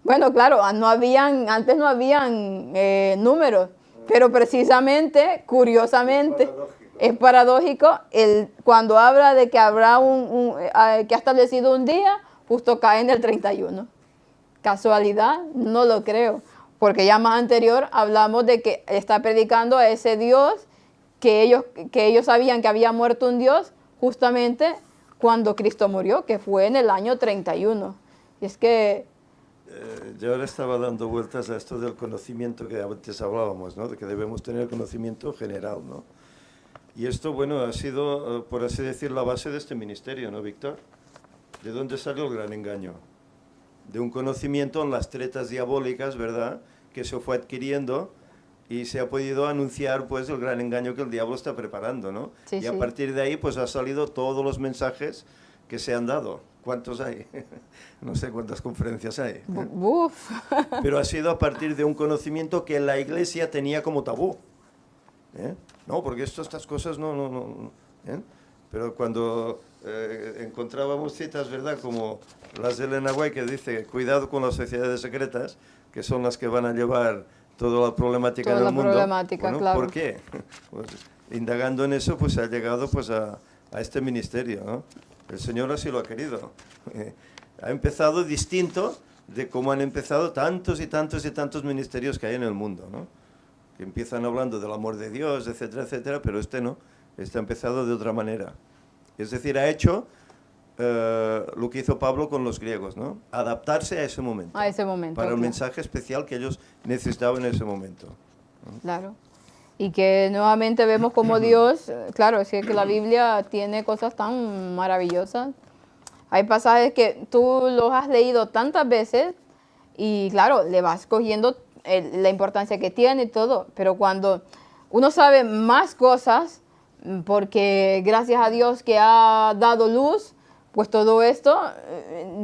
Bueno, claro, antes no habían números, pero precisamente, curiosamente, es paradójico cuando habla de que habrá que ha establecido un día, justo cae en el 31. ¿Casualidad? No lo creo. Porque ya más anterior hablamos de que está predicando a ese Dios que ellos sabían que había muerto un Dios justamente cuando Cristo murió, que fue en el año 31. Y es que... yo ahora estaba dando vueltas a esto del conocimiento que antes hablábamos, ¿no? De que debemos tener conocimiento general, ¿no? Y esto, bueno, ha sido, por así decir, la base de este ministerio, ¿no, Víctor? ¿De dónde salió el gran engaño? De un conocimiento en las tretas diabólicas, ¿verdad?, que se fue adquiriendo y se ha podido anunciar, pues, el gran engaño que el diablo está preparando, ¿no? Sí, y a partir de ahí, pues, ha salido todos los mensajes que se han dado. ¿Cuántos hay? No sé cuántas conferencias hay. Uf. Pero ha sido a partir de un conocimiento que la Iglesia tenía como tabú. No, porque estas cosas no. Pero cuando encontrábamos citas, ¿verdad?, como las de Elena White, que dice, cuidado con las sociedades secretas, que son las que van a llevar toda la problemática en el mundo. Bueno, claro. ¿por qué? Pues, indagando en eso, pues ha llegado, pues, a este ministerio, ¿no? El Señor así lo ha querido. Ha empezado distinto de cómo han empezado tantos y tantos y tantos ministerios que hay en el mundo, ¿no? Que empiezan hablando del amor de Dios, etcétera, etcétera, pero este no. Este ha empezado de otra manera. Es decir, ha hecho lo que hizo Pablo con los griegos, ¿no? Adaptarse a ese momento. A ese momento. Para el mensaje especial que ellos necesitaban en ese momento, ¿no? Claro. Y que nuevamente vemos como Dios, claro, es que la Biblia tiene cosas tan maravillosas. Hay pasajes que tú los has leído tantas veces y claro, le vas cogiendo la importancia que tiene y todo. Pero cuando uno sabe más cosas, porque gracias a Dios que ha dado luz, pues todo esto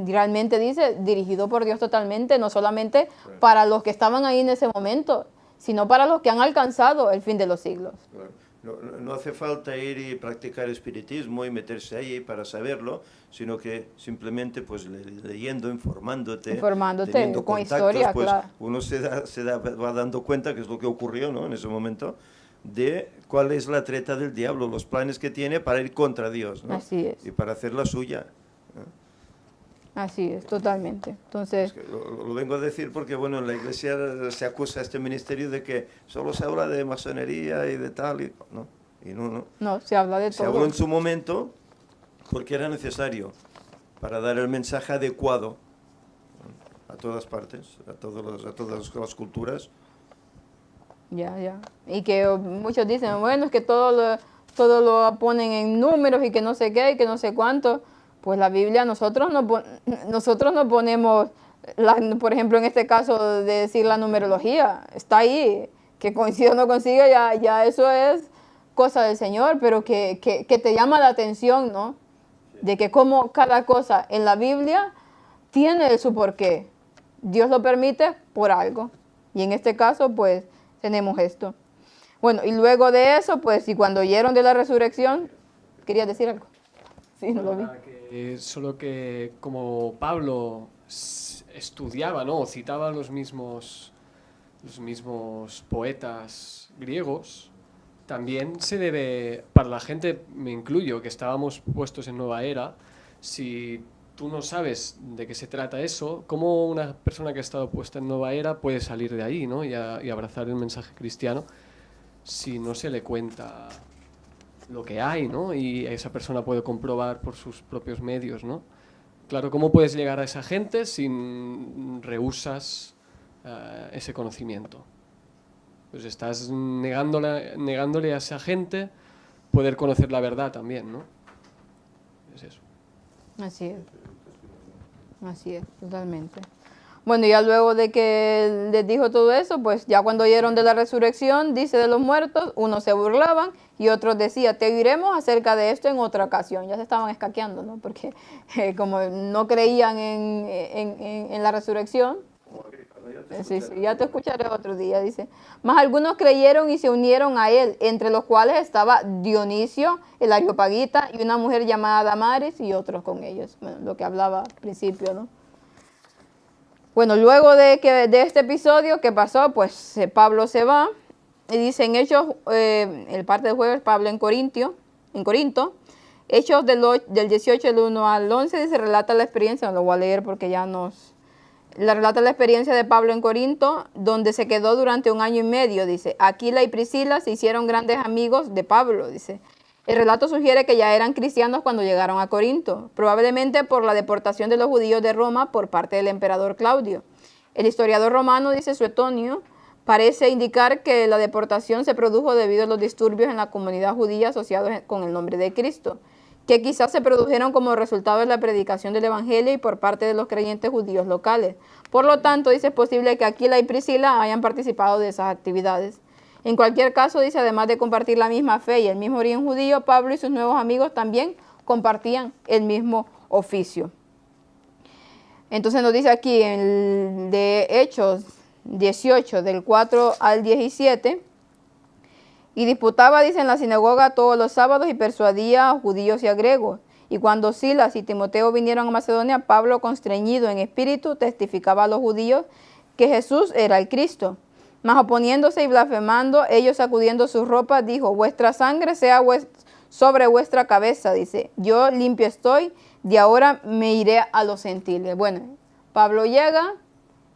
realmente dice, dirigido por Dios totalmente, no solamente para los que estaban ahí en ese momento, sino para los que han alcanzado el fin de los siglos. Claro. No hace falta ir y practicar espiritismo y meterse ahí para saberlo, sino que simplemente, pues, leyendo, informándote teniendo con contactos, historia, pues, claro. uno va dando cuenta, que es lo que ocurrió, ¿no?, en ese momento, de cuál es la treta del diablo, los planes que tiene para ir contra Dios, ¿no? Así es. Y para hacer la suya, ¿no? Así es, totalmente. Entonces, Es que lo vengo a decir porque, bueno, en la Iglesia se acusa a este ministerio de que solo se habla de masonería y de tal, ¿no? Y no. no, se habla de Se todo. habló en su momento porque era necesario para dar el mensaje adecuado. a todas partes, a todas las culturas. Ya. Y que muchos dicen, bueno, es que todo lo ponen en números y que no sé qué y que no sé cuánto. Pues la Biblia, nosotros no ponemos, por ejemplo, en este caso de decir la numerología, está ahí. Que coincida o no consiga, ya eso es cosa del Señor, pero que te llama la atención, ¿no? De que como cada cosa en la Biblia tiene su porqué. Dios lo permite por algo. Y en este caso, pues, tenemos esto. Bueno, y luego de eso, pues, y cuando oyeron de la resurrección, ¿querías decir algo? Sí, no lo vi. Solo que como Pablo estudiaba, ¿no? O citaba los mismos poetas griegos, también se debe, para la gente, me incluyo, que estábamos puestos en Nueva Era, si tú no sabes de qué se trata eso, ¿cómo una persona que ha estado puesta en Nueva Era puede salir de ahí, ¿no? y abrazar el mensaje cristiano si no se le cuenta lo que hay, ¿no? Y esa persona puede comprobar por sus propios medios, ¿no? Claro, ¿cómo puedes llegar a esa gente si rehusas ese conocimiento? Pues estás negándole a esa gente poder conocer la verdad también, ¿no? Es eso. Así es, totalmente. Bueno, ya luego de que les dijo todo eso, pues ya cuando oyeron de la resurrección, dice de los muertos, unos se burlaban y otros decían, te oiremos acerca de esto en otra ocasión. Ya se estaban escaqueando, ¿no? Porque como no creían en la resurrección. Sí, ya te escucharé otro día, dice. Mas algunos creyeron y se unieron a él, entre los cuales estaba Dionisio, el Areopagita, y una mujer llamada Damaris y otros con ellos. Bueno, lo que hablaba al principio, ¿no? Bueno, luego de este episodio, ¿qué pasó? Pues Pablo se va y dice en Hechos, el parte del jueves, Pablo en Corinto, Hechos del 18, del 1 al 11, dice, relata la experiencia, no lo voy a leer porque ya relata la experiencia de Pablo en Corinto, donde se quedó durante 1 año y medio, dice. Aquila y Priscila se hicieron grandes amigos de Pablo, dice. El relato sugiere que ya eran cristianos cuando llegaron a Corinto, probablemente por la deportación de los judíos de Roma por parte del emperador Claudio. El historiador romano, dice Suetonio, parece indicar que la deportación se produjo debido a los disturbios en la comunidad judía asociados con el nombre de Cristo, que quizás se produjeron como resultado de la predicación del Evangelio y por parte de los creyentes judíos locales. Por lo tanto, dice, es posible que Aquila y Priscila hayan participado de esas actividades. En cualquier caso, dice, además de compartir la misma fe y el mismo origen judío, Pablo y sus nuevos amigos también compartían el mismo oficio. Entonces nos dice aquí de Hechos 18, del 4 al 17, y disputaba, dice, en la sinagoga todos los sábados y persuadía a judíos y a griegos. Y cuando Silas y Timoteo vinieron a Macedonia, Pablo, constreñido en espíritu, testificaba a los judíos que Jesús era el Cristo. Mas oponiéndose y blasfemando, ellos sacudiendo sus ropas, dijo, vuestra sangre sea sobre vuestra cabeza, dice, yo limpio estoy, de ahora me iré a los gentiles. Bueno, Pablo llega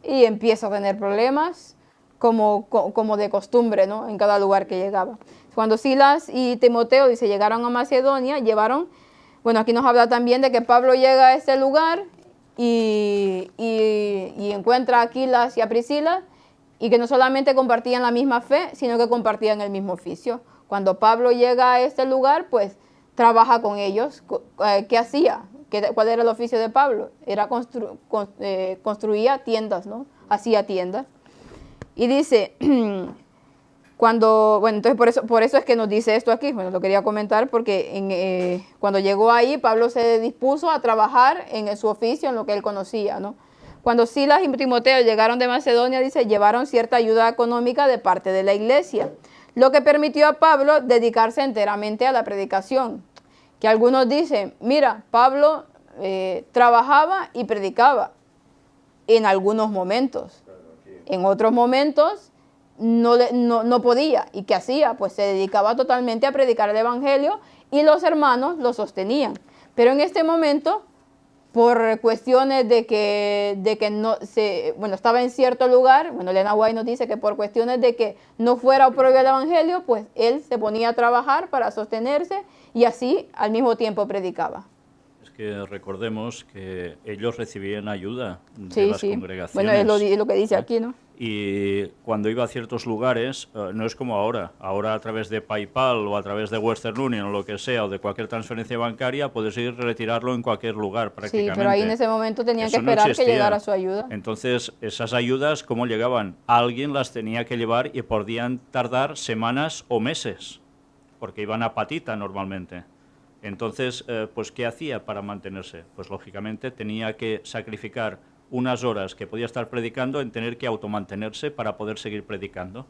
y empieza a tener problemas, como de costumbre, ¿no? En cada lugar que llegaba. Cuando Silas y Timoteo, dice, llegaron a Macedonia, bueno, aquí nos habla también de que Pablo llega a este lugar y encuentra a Aquilas y a Priscila, y que no solamente compartían la misma fe, sino que compartían el mismo oficio. Cuando Pablo llega a este lugar, pues trabaja con ellos. ¿Qué hacía? ¿Cuál era el oficio de Pablo? Era construía tiendas, ¿no? Hacía tiendas. Y dice, entonces por eso es que nos dice esto aquí. Bueno, lo quería comentar porque cuando llegó ahí, Pablo se dispuso a trabajar en su oficio, en lo que él conocía, ¿no? Cuando Silas y Timoteo llegaron de Macedonia, dice, llevaron cierta ayuda económica de parte de la iglesia, lo que permitió a Pablo dedicarse enteramente a la predicación. Que algunos dicen, mira, Pablo trabajaba y predicaba en algunos momentos. En otros momentos no podía. ¿Y qué hacía? Pues se dedicaba totalmente a predicar el Evangelio y los hermanos lo sostenían. Pero en este momento, por cuestiones de que no estaba en cierto lugar, Elena White nos dice que por cuestiones de que no fuera oprobio el Evangelio, pues él se ponía a trabajar para sostenerse y así al mismo tiempo predicaba. Es que recordemos que ellos recibían ayuda de Sí, las sí. congregaciones. Bueno, es lo que dice aquí, ¿no? Y cuando iba a ciertos lugares, no es como ahora. Ahora a través de PayPal o a través de Western Union o lo que sea, o de cualquier transferencia bancaria, puedes ir a retirarlo en cualquier lugar prácticamente. Sí, pero ahí en ese momento tenían que Eso no esperar que existía. llegara su ayuda. Entonces, esas ayudas, ¿cómo llegaban? Alguien las tenía que llevar y podían tardar semanas o meses, porque iban a patita normalmente. Entonces, pues, ¿qué hacía para mantenerse? Pues, lógicamente, tenía que sacrificar unas horas que podía estar predicando en tener que automantenerse para poder seguir predicando.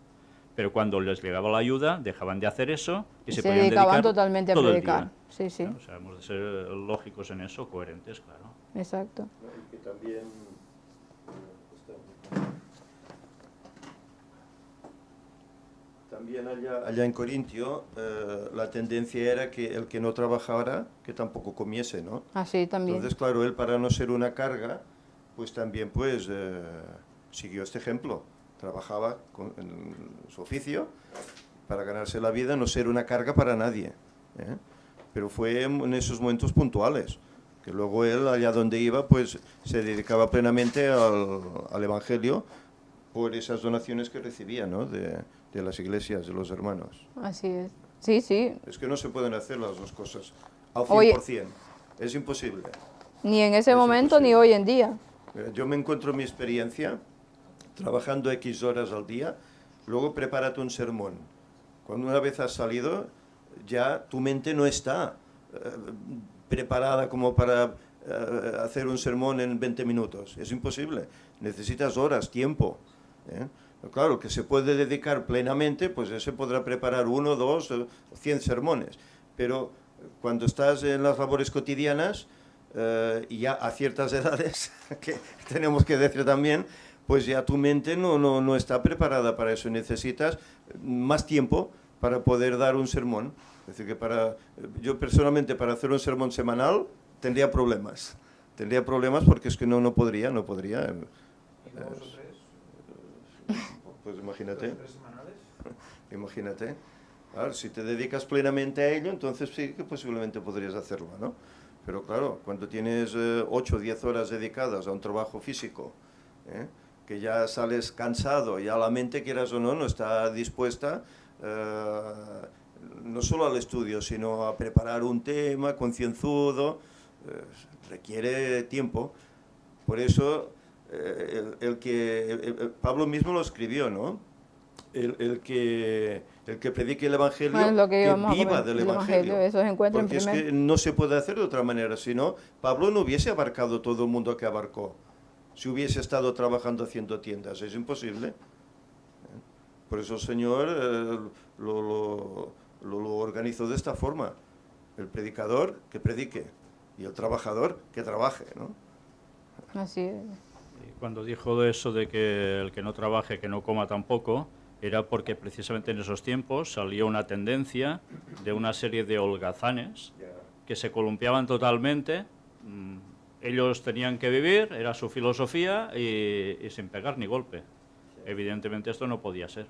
Pero cuando les llegaba la ayuda, dejaban de hacer eso y se podían dedicaban dedicar totalmente a todo el predicar. día. Sí, sí. ¿No? O sea, hemos de ser lógicos en eso, coherentes, claro. Exacto. Y que también, también allá en Corintio la tendencia era que el que no trabajara, que tampoco comiese, ¿no? Así también. Entonces, claro, él para no ser una carga, pues también pues siguió este ejemplo. Trabajaba en su oficio para ganarse la vida, no ser una carga para nadie, ¿eh? Pero fue en esos momentos puntuales, que luego él, allá donde iba, pues se dedicaba plenamente al Evangelio por esas donaciones que recibía, ¿no? de las iglesias, de los hermanos. Así es. Sí, sí. Es que no se pueden hacer las dos cosas al 100%. Es imposible. Ni en ese Es momento ni imposible. hoy en día. Yo me encuentro mi experiencia trabajando X horas al día, luego prepárate un sermón. Cuando una vez has salido, ya tu mente no está preparada como para hacer un sermón en 20 minutos. Es imposible. Necesitas horas, tiempo, ¿eh? Claro, que se puede dedicar plenamente, pues se podrá preparar 1, 2, 100 sermones. Pero cuando estás en las labores cotidianas, y ya a ciertas edades, que tenemos que decir también, pues ya tu mente no está preparada para eso. Necesitas más tiempo para poder dar un sermón. Es decir, que yo personalmente para hacer un sermón semanal tendría problemas. Tendría problemas porque es que no podría. ¿Y 2 o 3? Pues imagínate. 2 o 3 semanales. Imagínate. Claro, si te dedicas plenamente a ello, entonces sí que posiblemente podrías hacerlo, ¿no? Pero claro, cuando tienes 8 o 10 horas dedicadas a un trabajo físico, que ya sales cansado, ya la mente, quieras o no está dispuesta no solo al estudio, sino a preparar un tema concienzudo, requiere tiempo. Por eso, Pablo mismo lo escribió, ¿no? El que predique el Evangelio, Bueno, lo que que íbamos a viva comer, del el Evangelio. eso se encuentra Porque en es primer. que no se puede hacer de otra manera, si no, Pablo no hubiese abarcado todo el mundo que abarcó. Si hubiese estado trabajando haciendo tiendas, es imposible. Por eso el Señor lo organizó de esta forma. El predicador que predique y el trabajador que trabaje, ¿no? Así es. Y cuando dijo eso de que el que no trabaje, que no coma tampoco, era porque precisamente en esos tiempos salió una tendencia de una serie de holgazanes que se columpiaban totalmente. Ellos tenían que vivir, era su filosofía, y sin pegar ni golpe. Evidentemente esto no podía ser.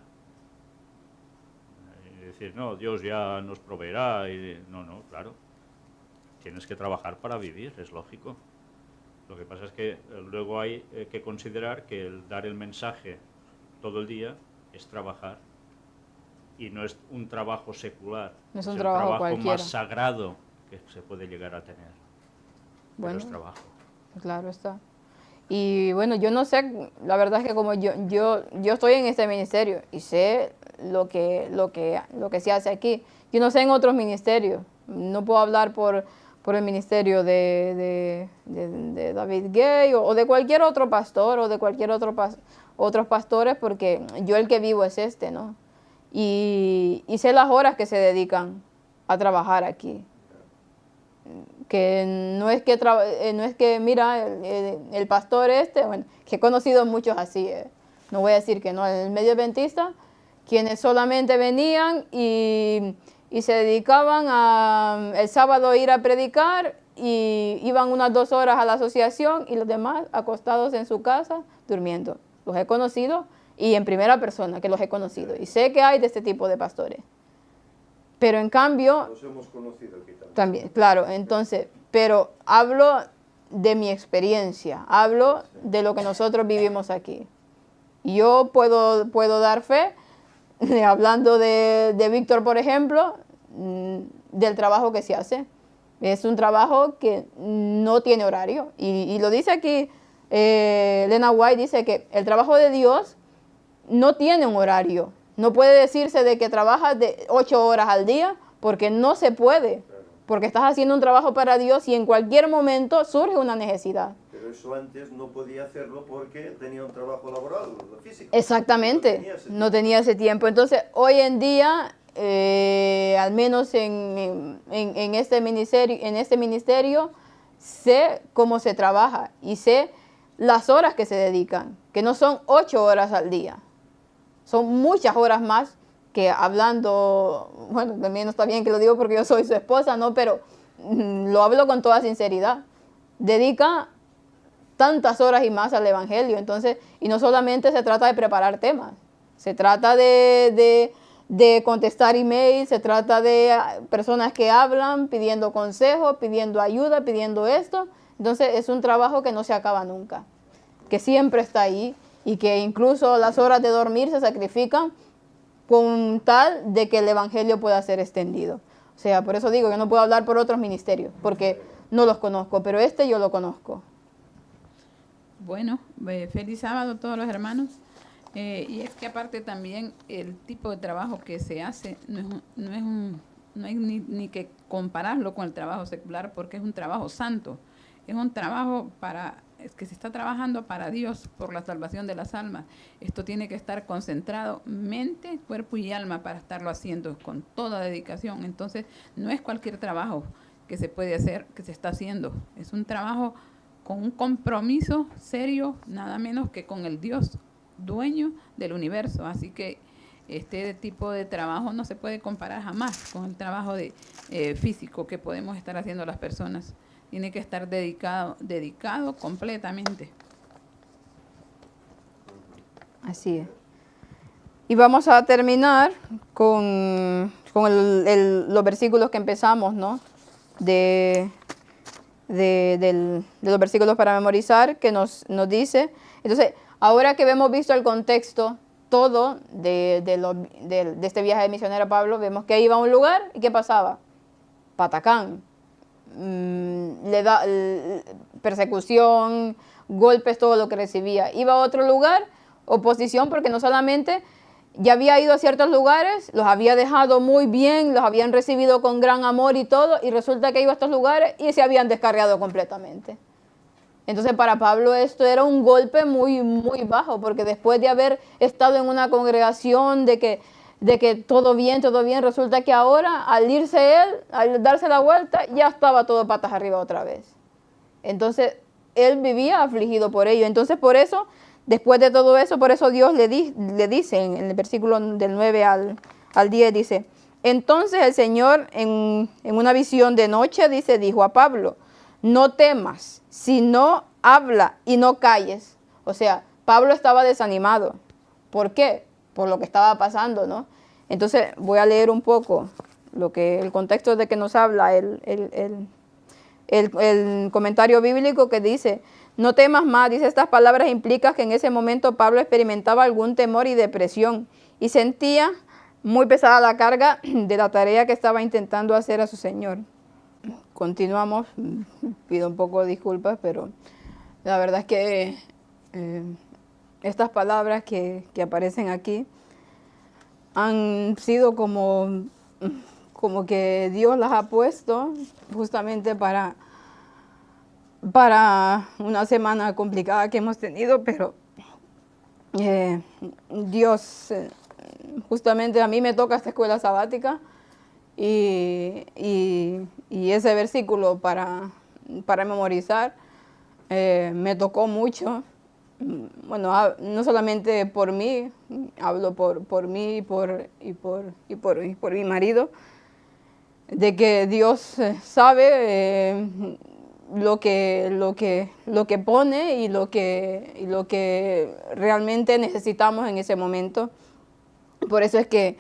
Y decir, no, Dios ya nos proveerá. No, claro. Tienes que trabajar para vivir, es lógico. Lo que pasa es que luego hay que considerar que el dar el mensaje todo el día es trabajar. Y no es un trabajo secular. No es un el trabajo cualquiera. más sagrado que se puede llegar a tener. Bueno, Pero es trabajo. Claro está. Y bueno, yo no sé, la verdad es que como yo estoy en este ministerio y sé lo que se hace aquí. Yo no sé en otros ministerios. No puedo hablar por el ministerio de David Gay o de cualquier otro pastor o de cualquier otros pastores, porque yo el que vivo es este, ¿no? Y sé las horas que se dedican a trabajar aquí. Que no es que mira, el pastor bueno, que he conocido muchos así, no voy a decir que no, el medio adventista, quienes solamente venían y se dedicaban el sábado a ir a predicar y iban unas 2 horas a la asociación y los demás acostados en su casa durmiendo. Los he conocido y en primera persona que los he conocido y sé que hay de este tipo de pastores. Pero en cambio, Los hemos conocido aquí también, claro, entonces, pero hablo de mi experiencia, hablo de lo que nosotros vivimos aquí. Yo puedo dar fe, hablando de Víctor, por ejemplo, del trabajo que se hace. Es un trabajo que no tiene horario. Y lo dice aquí, Lena White dice que el trabajo de Dios no tiene un horario. No puede decirse de que trabajas de 8 horas al día, porque no se puede. Porque estás haciendo un trabajo para Dios y en cualquier momento surge una necesidad. Pero eso antes no podía hacerlo porque tenía un trabajo laboral, físico. Exactamente, no tenía ese tiempo. Entonces, hoy en día, al menos en este ministerio, sé cómo se trabaja y sé las horas que se dedican, que no son 8 horas al día. Son muchas horas más que hablando, bueno, también no está bien que lo digo porque yo soy su esposa, ¿no? Pero lo hablo con toda sinceridad. Dedica tantas horas y más al Evangelio. Entonces, y no solamente se trata de preparar temas, se trata de contestar emails, se trata de personas que hablan pidiendo consejos, pidiendo ayuda, pidiendo esto. Entonces, es un trabajo que no se acaba nunca, que siempre está ahí y que incluso las horas de dormir se sacrifican con tal de que el Evangelio pueda ser extendido. O sea, por eso digo, yo no puedo hablar por otros ministerios, porque no los conozco, pero este yo lo conozco. Bueno, feliz sábado a todos los hermanos. Y es que aparte también el tipo de trabajo que se hace no hay ni que compararlo con el trabajo secular, porque es un trabajo santo. Es un trabajo es que se está trabajando para Dios por la salvación de las almas. Esto tiene que estar concentrado mente, cuerpo y alma para estarlo haciendo con toda dedicación. Entonces, no es cualquier trabajo que se puede hacer, que se está haciendo. Es un trabajo con un compromiso serio, nada menos que con el Dios dueño del universo. Así que este tipo de trabajo no se puede comparar jamás con el trabajo físico que podemos estar haciendo las personas. Tiene que estar dedicado completamente. Así es. Y vamos a terminar con los versículos que empezamos, ¿no? De los versículos para memorizar, que nos dice. Entonces, ahora que hemos visto el contexto todo de este viaje de misionero Pablo, vemos que iba a un lugar y ¿qué pasaba? Patacán. Persecución, golpes, todo lo que recibía. Iba a otro lugar, oposición, porque no solamente ya había ido a ciertos lugares, los había dejado muy bien, los habían recibido con gran amor y todo, y resulta que iba a estos lugares y se habían descarriado completamente. Entonces para Pablo esto era un golpe muy, muy bajo, porque después de haber estado en una congregación de que todo bien, resulta que ahora al irse él, al darse la vuelta, ya estaba todo patas arriba otra vez. Entonces él vivía afligido por ello. Entonces por eso, después de todo eso, por eso Dios le dice en el versículo del 9 al 10, dice: entonces el Señor en una visión de noche, dijo a Pablo: no temas, sino habla y no calles. O sea, Pablo estaba desanimado. ¿Por qué? Por lo que estaba pasando, ¿no? Entonces voy a leer un poco el contexto de que nos habla el comentario bíblico, que dice: no temas más. Dice, estas palabras implican que en ese momento Pablo experimentaba algún temor y depresión y sentía muy pesada la carga de la tarea que estaba intentando hacer a su Señor. Continuamos, pido un poco de disculpas, pero la verdad es que estas palabras que aparecen aquí han sido como que Dios las ha puesto justamente para una semana complicada que hemos tenido, pero Dios, justamente a mí me toca esta escuela sabática y ese versículo para memorizar me tocó mucho. Bueno, no solamente por mí, hablo por mí y por mi marido, de que Dios sabe lo que pone y lo que realmente necesitamos en ese momento. Por eso es que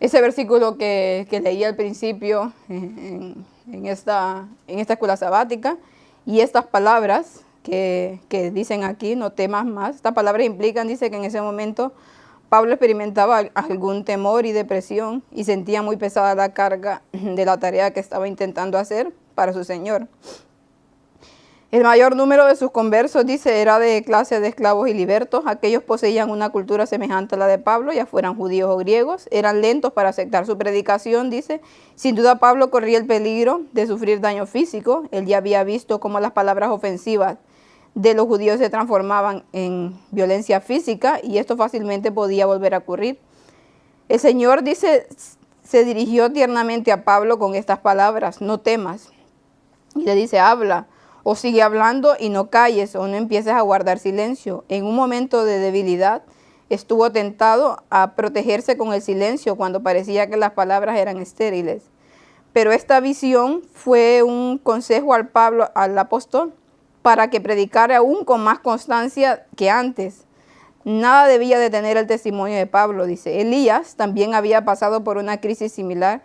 ese versículo que leí al principio, en en esta escuela sabática, y estas palabras que dicen aquí, no temas más, estas palabras implican, dice que en ese momento Pablo experimentaba algún temor y depresión y sentía muy pesada la carga de la tarea que estaba intentando hacer para su Señor. El mayor número de sus conversos, dice, era de clase de esclavos y libertos. Aquellos poseían una cultura semejante a la de Pablo, ya fueran judíos o griegos. Eran lentos para aceptar su predicación, dice. Sin duda Pablo corría el peligro de sufrir daño físico. Él ya había visto cómo las palabras ofensivas de los judíos se transformaban en violencia física y esto fácilmente podía volver a ocurrir. El Señor, dice, se dirigió tiernamente a Pablo con estas palabras: no temas. Y le dice: habla, o sigue hablando y no calles, o no empieces a guardar silencio. En un momento de debilidad estuvo tentado a protegerse con el silencio cuando parecía que las palabras eran estériles. Pero esta visión fue un consejo al apóstol para que predicara aún con más constancia que antes. Nada debía detener el testimonio de Pablo, dice. Elías también había pasado por una crisis similar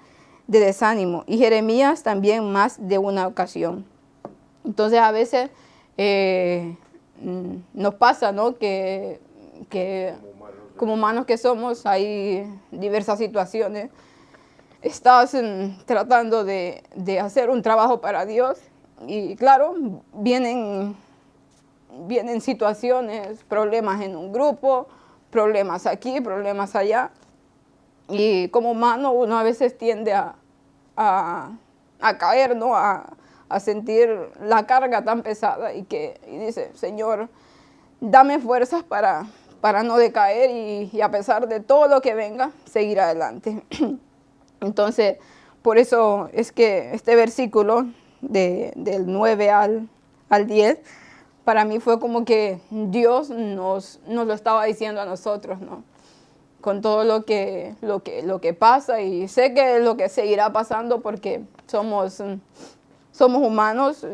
de desánimo, y Jeremías también más de una ocasión. Entonces a veces nos pasa, ¿no?, que como humanos que somos, hay diversas situaciones. Estás tratando de hacer un trabajo para Dios y claro, vienen situaciones, problemas en un grupo, problemas aquí, problemas allá. Y como humano uno a veces tiende a caer, ¿no?, a sentir la carga tan pesada y dice: Señor, dame fuerzas para no decaer y a pesar de todo lo que venga, seguir adelante. Entonces, por eso es que este versículo del 9 al 10, para mí fue como que Dios nos lo estaba diciendo a nosotros, ¿no?, con todo lo que pasa, y sé que lo que seguirá pasando porque somos humanos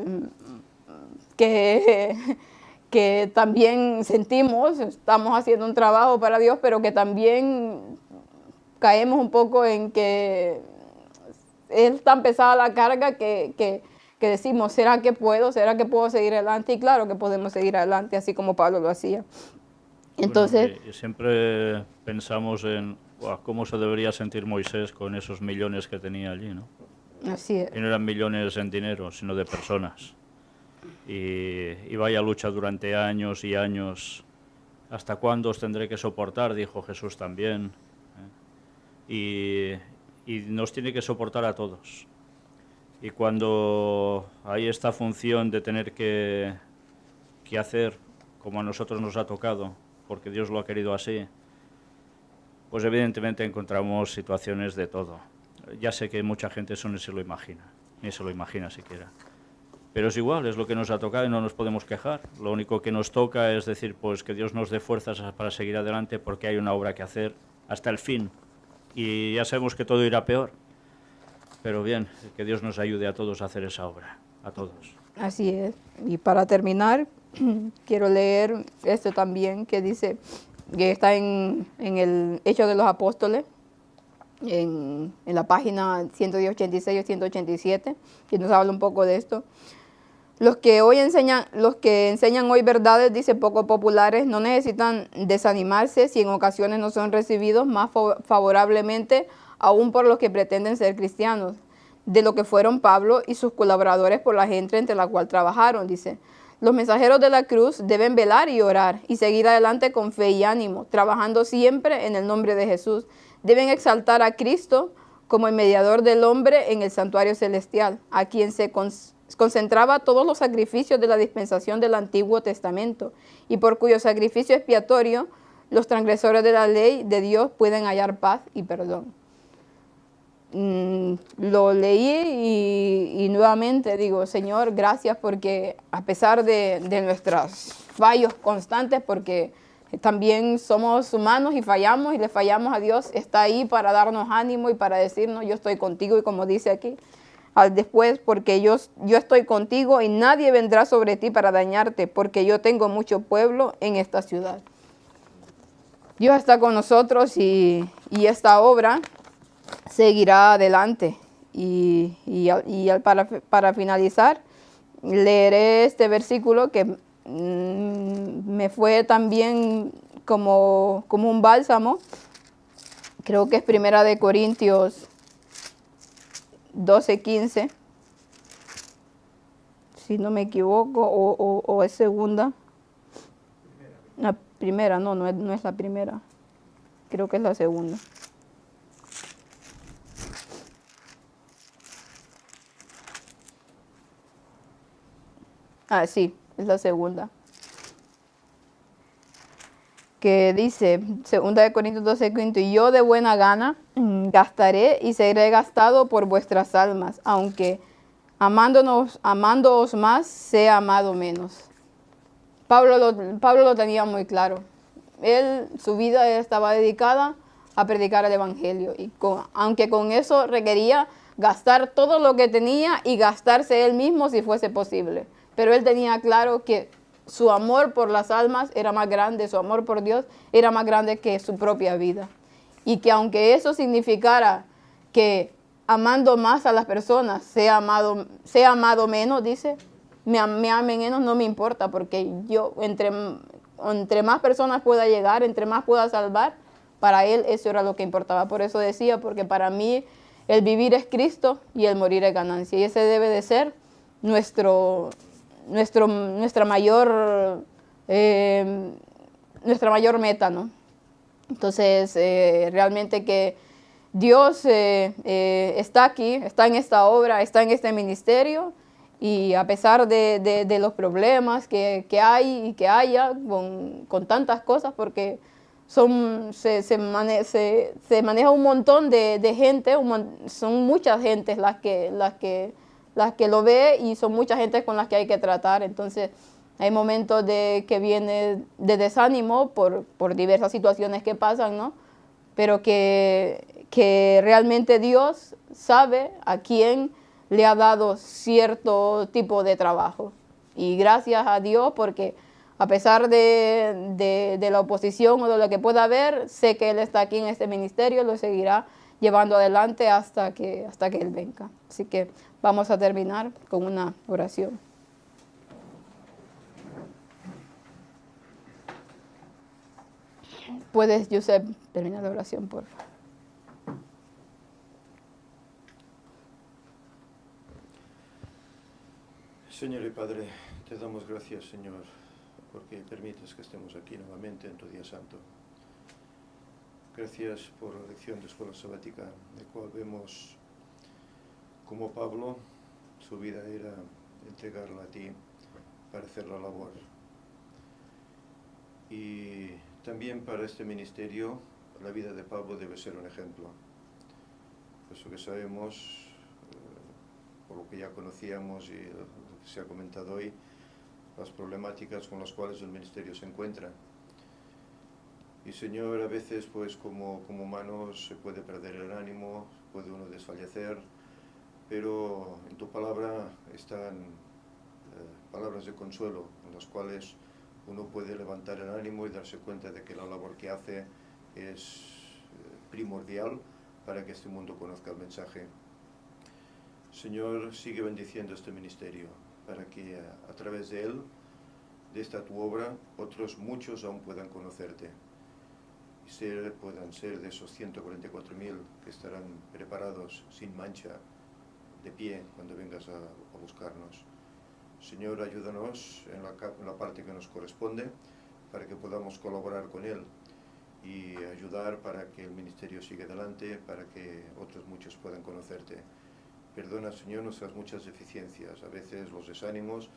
que también sentimos, estamos haciendo un trabajo para Dios, pero que también caemos un poco en que es tan pesada la carga que decimos: ¿será que puedo seguir adelante? Y claro que podemos seguir adelante, así como Pablo lo hacía. Entonces, bueno, y siempre pensamos en cómo se debería sentir Moisés con esos millones que tenía allí, ¿no? Así es. Y no eran millones en dinero, sino de personas. Y vaya lucha durante años y años. ¿Hasta cuándo os tendré que soportar?, dijo Jesús también. Y nos tiene que soportar a todos. Y cuando hay esta función de tener que hacer como a nosotros nos ha tocado, porque Dios lo ha querido así, pues evidentemente encontramos situaciones de todo. Ya sé que mucha gente eso ni se lo imagina siquiera. Pero es igual, es lo que nos ha tocado y no nos podemos quejar. Lo único que nos toca es decir, pues que Dios nos dé fuerzas para seguir adelante, porque hay una obra que hacer hasta el fin. Y ya sabemos que todo irá peor. Pero bien, que Dios nos ayude a todos a hacer esa obra, a todos. Así es. Y para terminar, quiero leer esto también que dice, que está en el Hechos de los Apóstoles, en la página 186 o 187, que nos habla un poco de esto. Los que enseñan hoy verdades, dice, poco populares, no necesitan desanimarse si en ocasiones no son recibidos más favorablemente aún por los que pretenden ser cristianos, de lo que fueron Pablo y sus colaboradores por la gente entre la cual trabajaron, dice. Los mensajeros de la cruz deben velar y orar y seguir adelante con fe y ánimo, trabajando siempre en el nombre de Jesús. Deben exaltar a Cristo como el mediador del hombre en el santuario celestial, a quien se concentraba todos los sacrificios de la dispensación del Antiguo Testamento, y por cuyo sacrificio expiatorio los transgresores de la ley de Dios pueden hallar paz y perdón. Lo leí y nuevamente digo, Señor, gracias, porque a pesar de nuestros fallos constantes, porque también somos humanos y fallamos y le fallamos a Dios, está ahí para darnos ánimo y para decirnos: yo estoy contigo, y como dice aquí, al después, porque yo estoy contigo y nadie vendrá sobre ti para dañarte, porque yo tengo mucho pueblo en esta ciudad. Dios está con nosotros y esta obra seguirá adelante. para finalizar, leeré este versículo que me fue también como un bálsamo. Creo que es 1 Corintios 12:15, si no me equivoco, o es segunda. La primera, no es la primera. Creo que es la segunda. Ah, sí, es la segunda. Que dice, 2 Corintios 12:15, y yo de buena gana gastaré y seré gastado por vuestras almas, aunque amándoos más, sea amado menos. Pablo lo tenía muy claro. Su vida estaba dedicada a predicar el Evangelio, y aunque con eso requería gastar todo lo que tenía y gastarse él mismo si fuese posible. Pero él tenía claro que su amor por las almas era más grande, su amor por Dios era más grande que su propia vida. Y que aunque eso significara que amando más a las personas sea amado menos, dice, me amen menos, no me importa, porque yo entre más personas pueda llegar, entre más pueda salvar, para él eso era lo que importaba. Por eso decía, porque para mí el vivir es Cristo y el morir es ganancia. Y ese debe de ser nuestra mayor meta, ¿no? Entonces, realmente que Dios está aquí, está en esta obra, está en este ministerio, y a pesar de los problemas que hay y que haya con tantas cosas, porque se maneja un montón de gente, son muchas gentes las que lo ve, y son muchas gentes con las que hay que tratar. Entonces hay momentos que viene de desánimo por diversas situaciones que pasan, ¿no? Pero que realmente Dios sabe a quién le ha dado cierto tipo de trabajo. Y gracias a Dios, porque a pesar de la oposición o de lo que pueda haber, sé que Él está aquí en este ministerio, lo seguirá llevando adelante hasta que Él venga. Así que vamos a terminar con una oración. Puedes, Josep, terminar la oración, por favor. Señor y Padre, te damos gracias, Señor, porque permites que estemos aquí nuevamente en tu día santo. Gracias por la lección de escuela sabática, de cual vemos cómo Pablo, su vida era entregarla a ti para hacer la labor. Y también para este ministerio, la vida de Pablo debe ser un ejemplo. Por eso que sabemos, por lo que ya conocíamos y lo que se ha comentado hoy, las problemáticas con las cuales el ministerio se encuentra. Y Señor, a veces pues como humanos se puede perder el ánimo, puede uno desfallecer, pero en tu palabra están palabras de consuelo, en las cuales uno puede levantar el ánimo y darse cuenta de que la labor que hace es primordial para que este mundo conozca el mensaje. Señor, sigue bendiciendo este ministerio, para que a través de él, de esta tu obra, otros muchos aún puedan conocerte. Y puedan ser de esos 144.000 que estarán preparados sin mancha, de pie, cuando vengas a buscarnos. Señor, ayúdanos en la parte que nos corresponde, para que podamos colaborar con él y ayudar para que el ministerio siga adelante, para que otros muchos puedan conocerte. Perdona, Señor, nuestras muchas deficiencias, a veces los desánimos,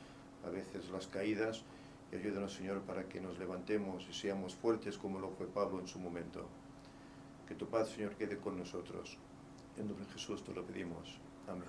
a veces las caídas, y ayúdanos, Señor, para que nos levantemos y seamos fuertes como lo fue Pablo en su momento. Que tu paz, Señor, quede con nosotros. En nombre de Jesús te lo pedimos. Amén.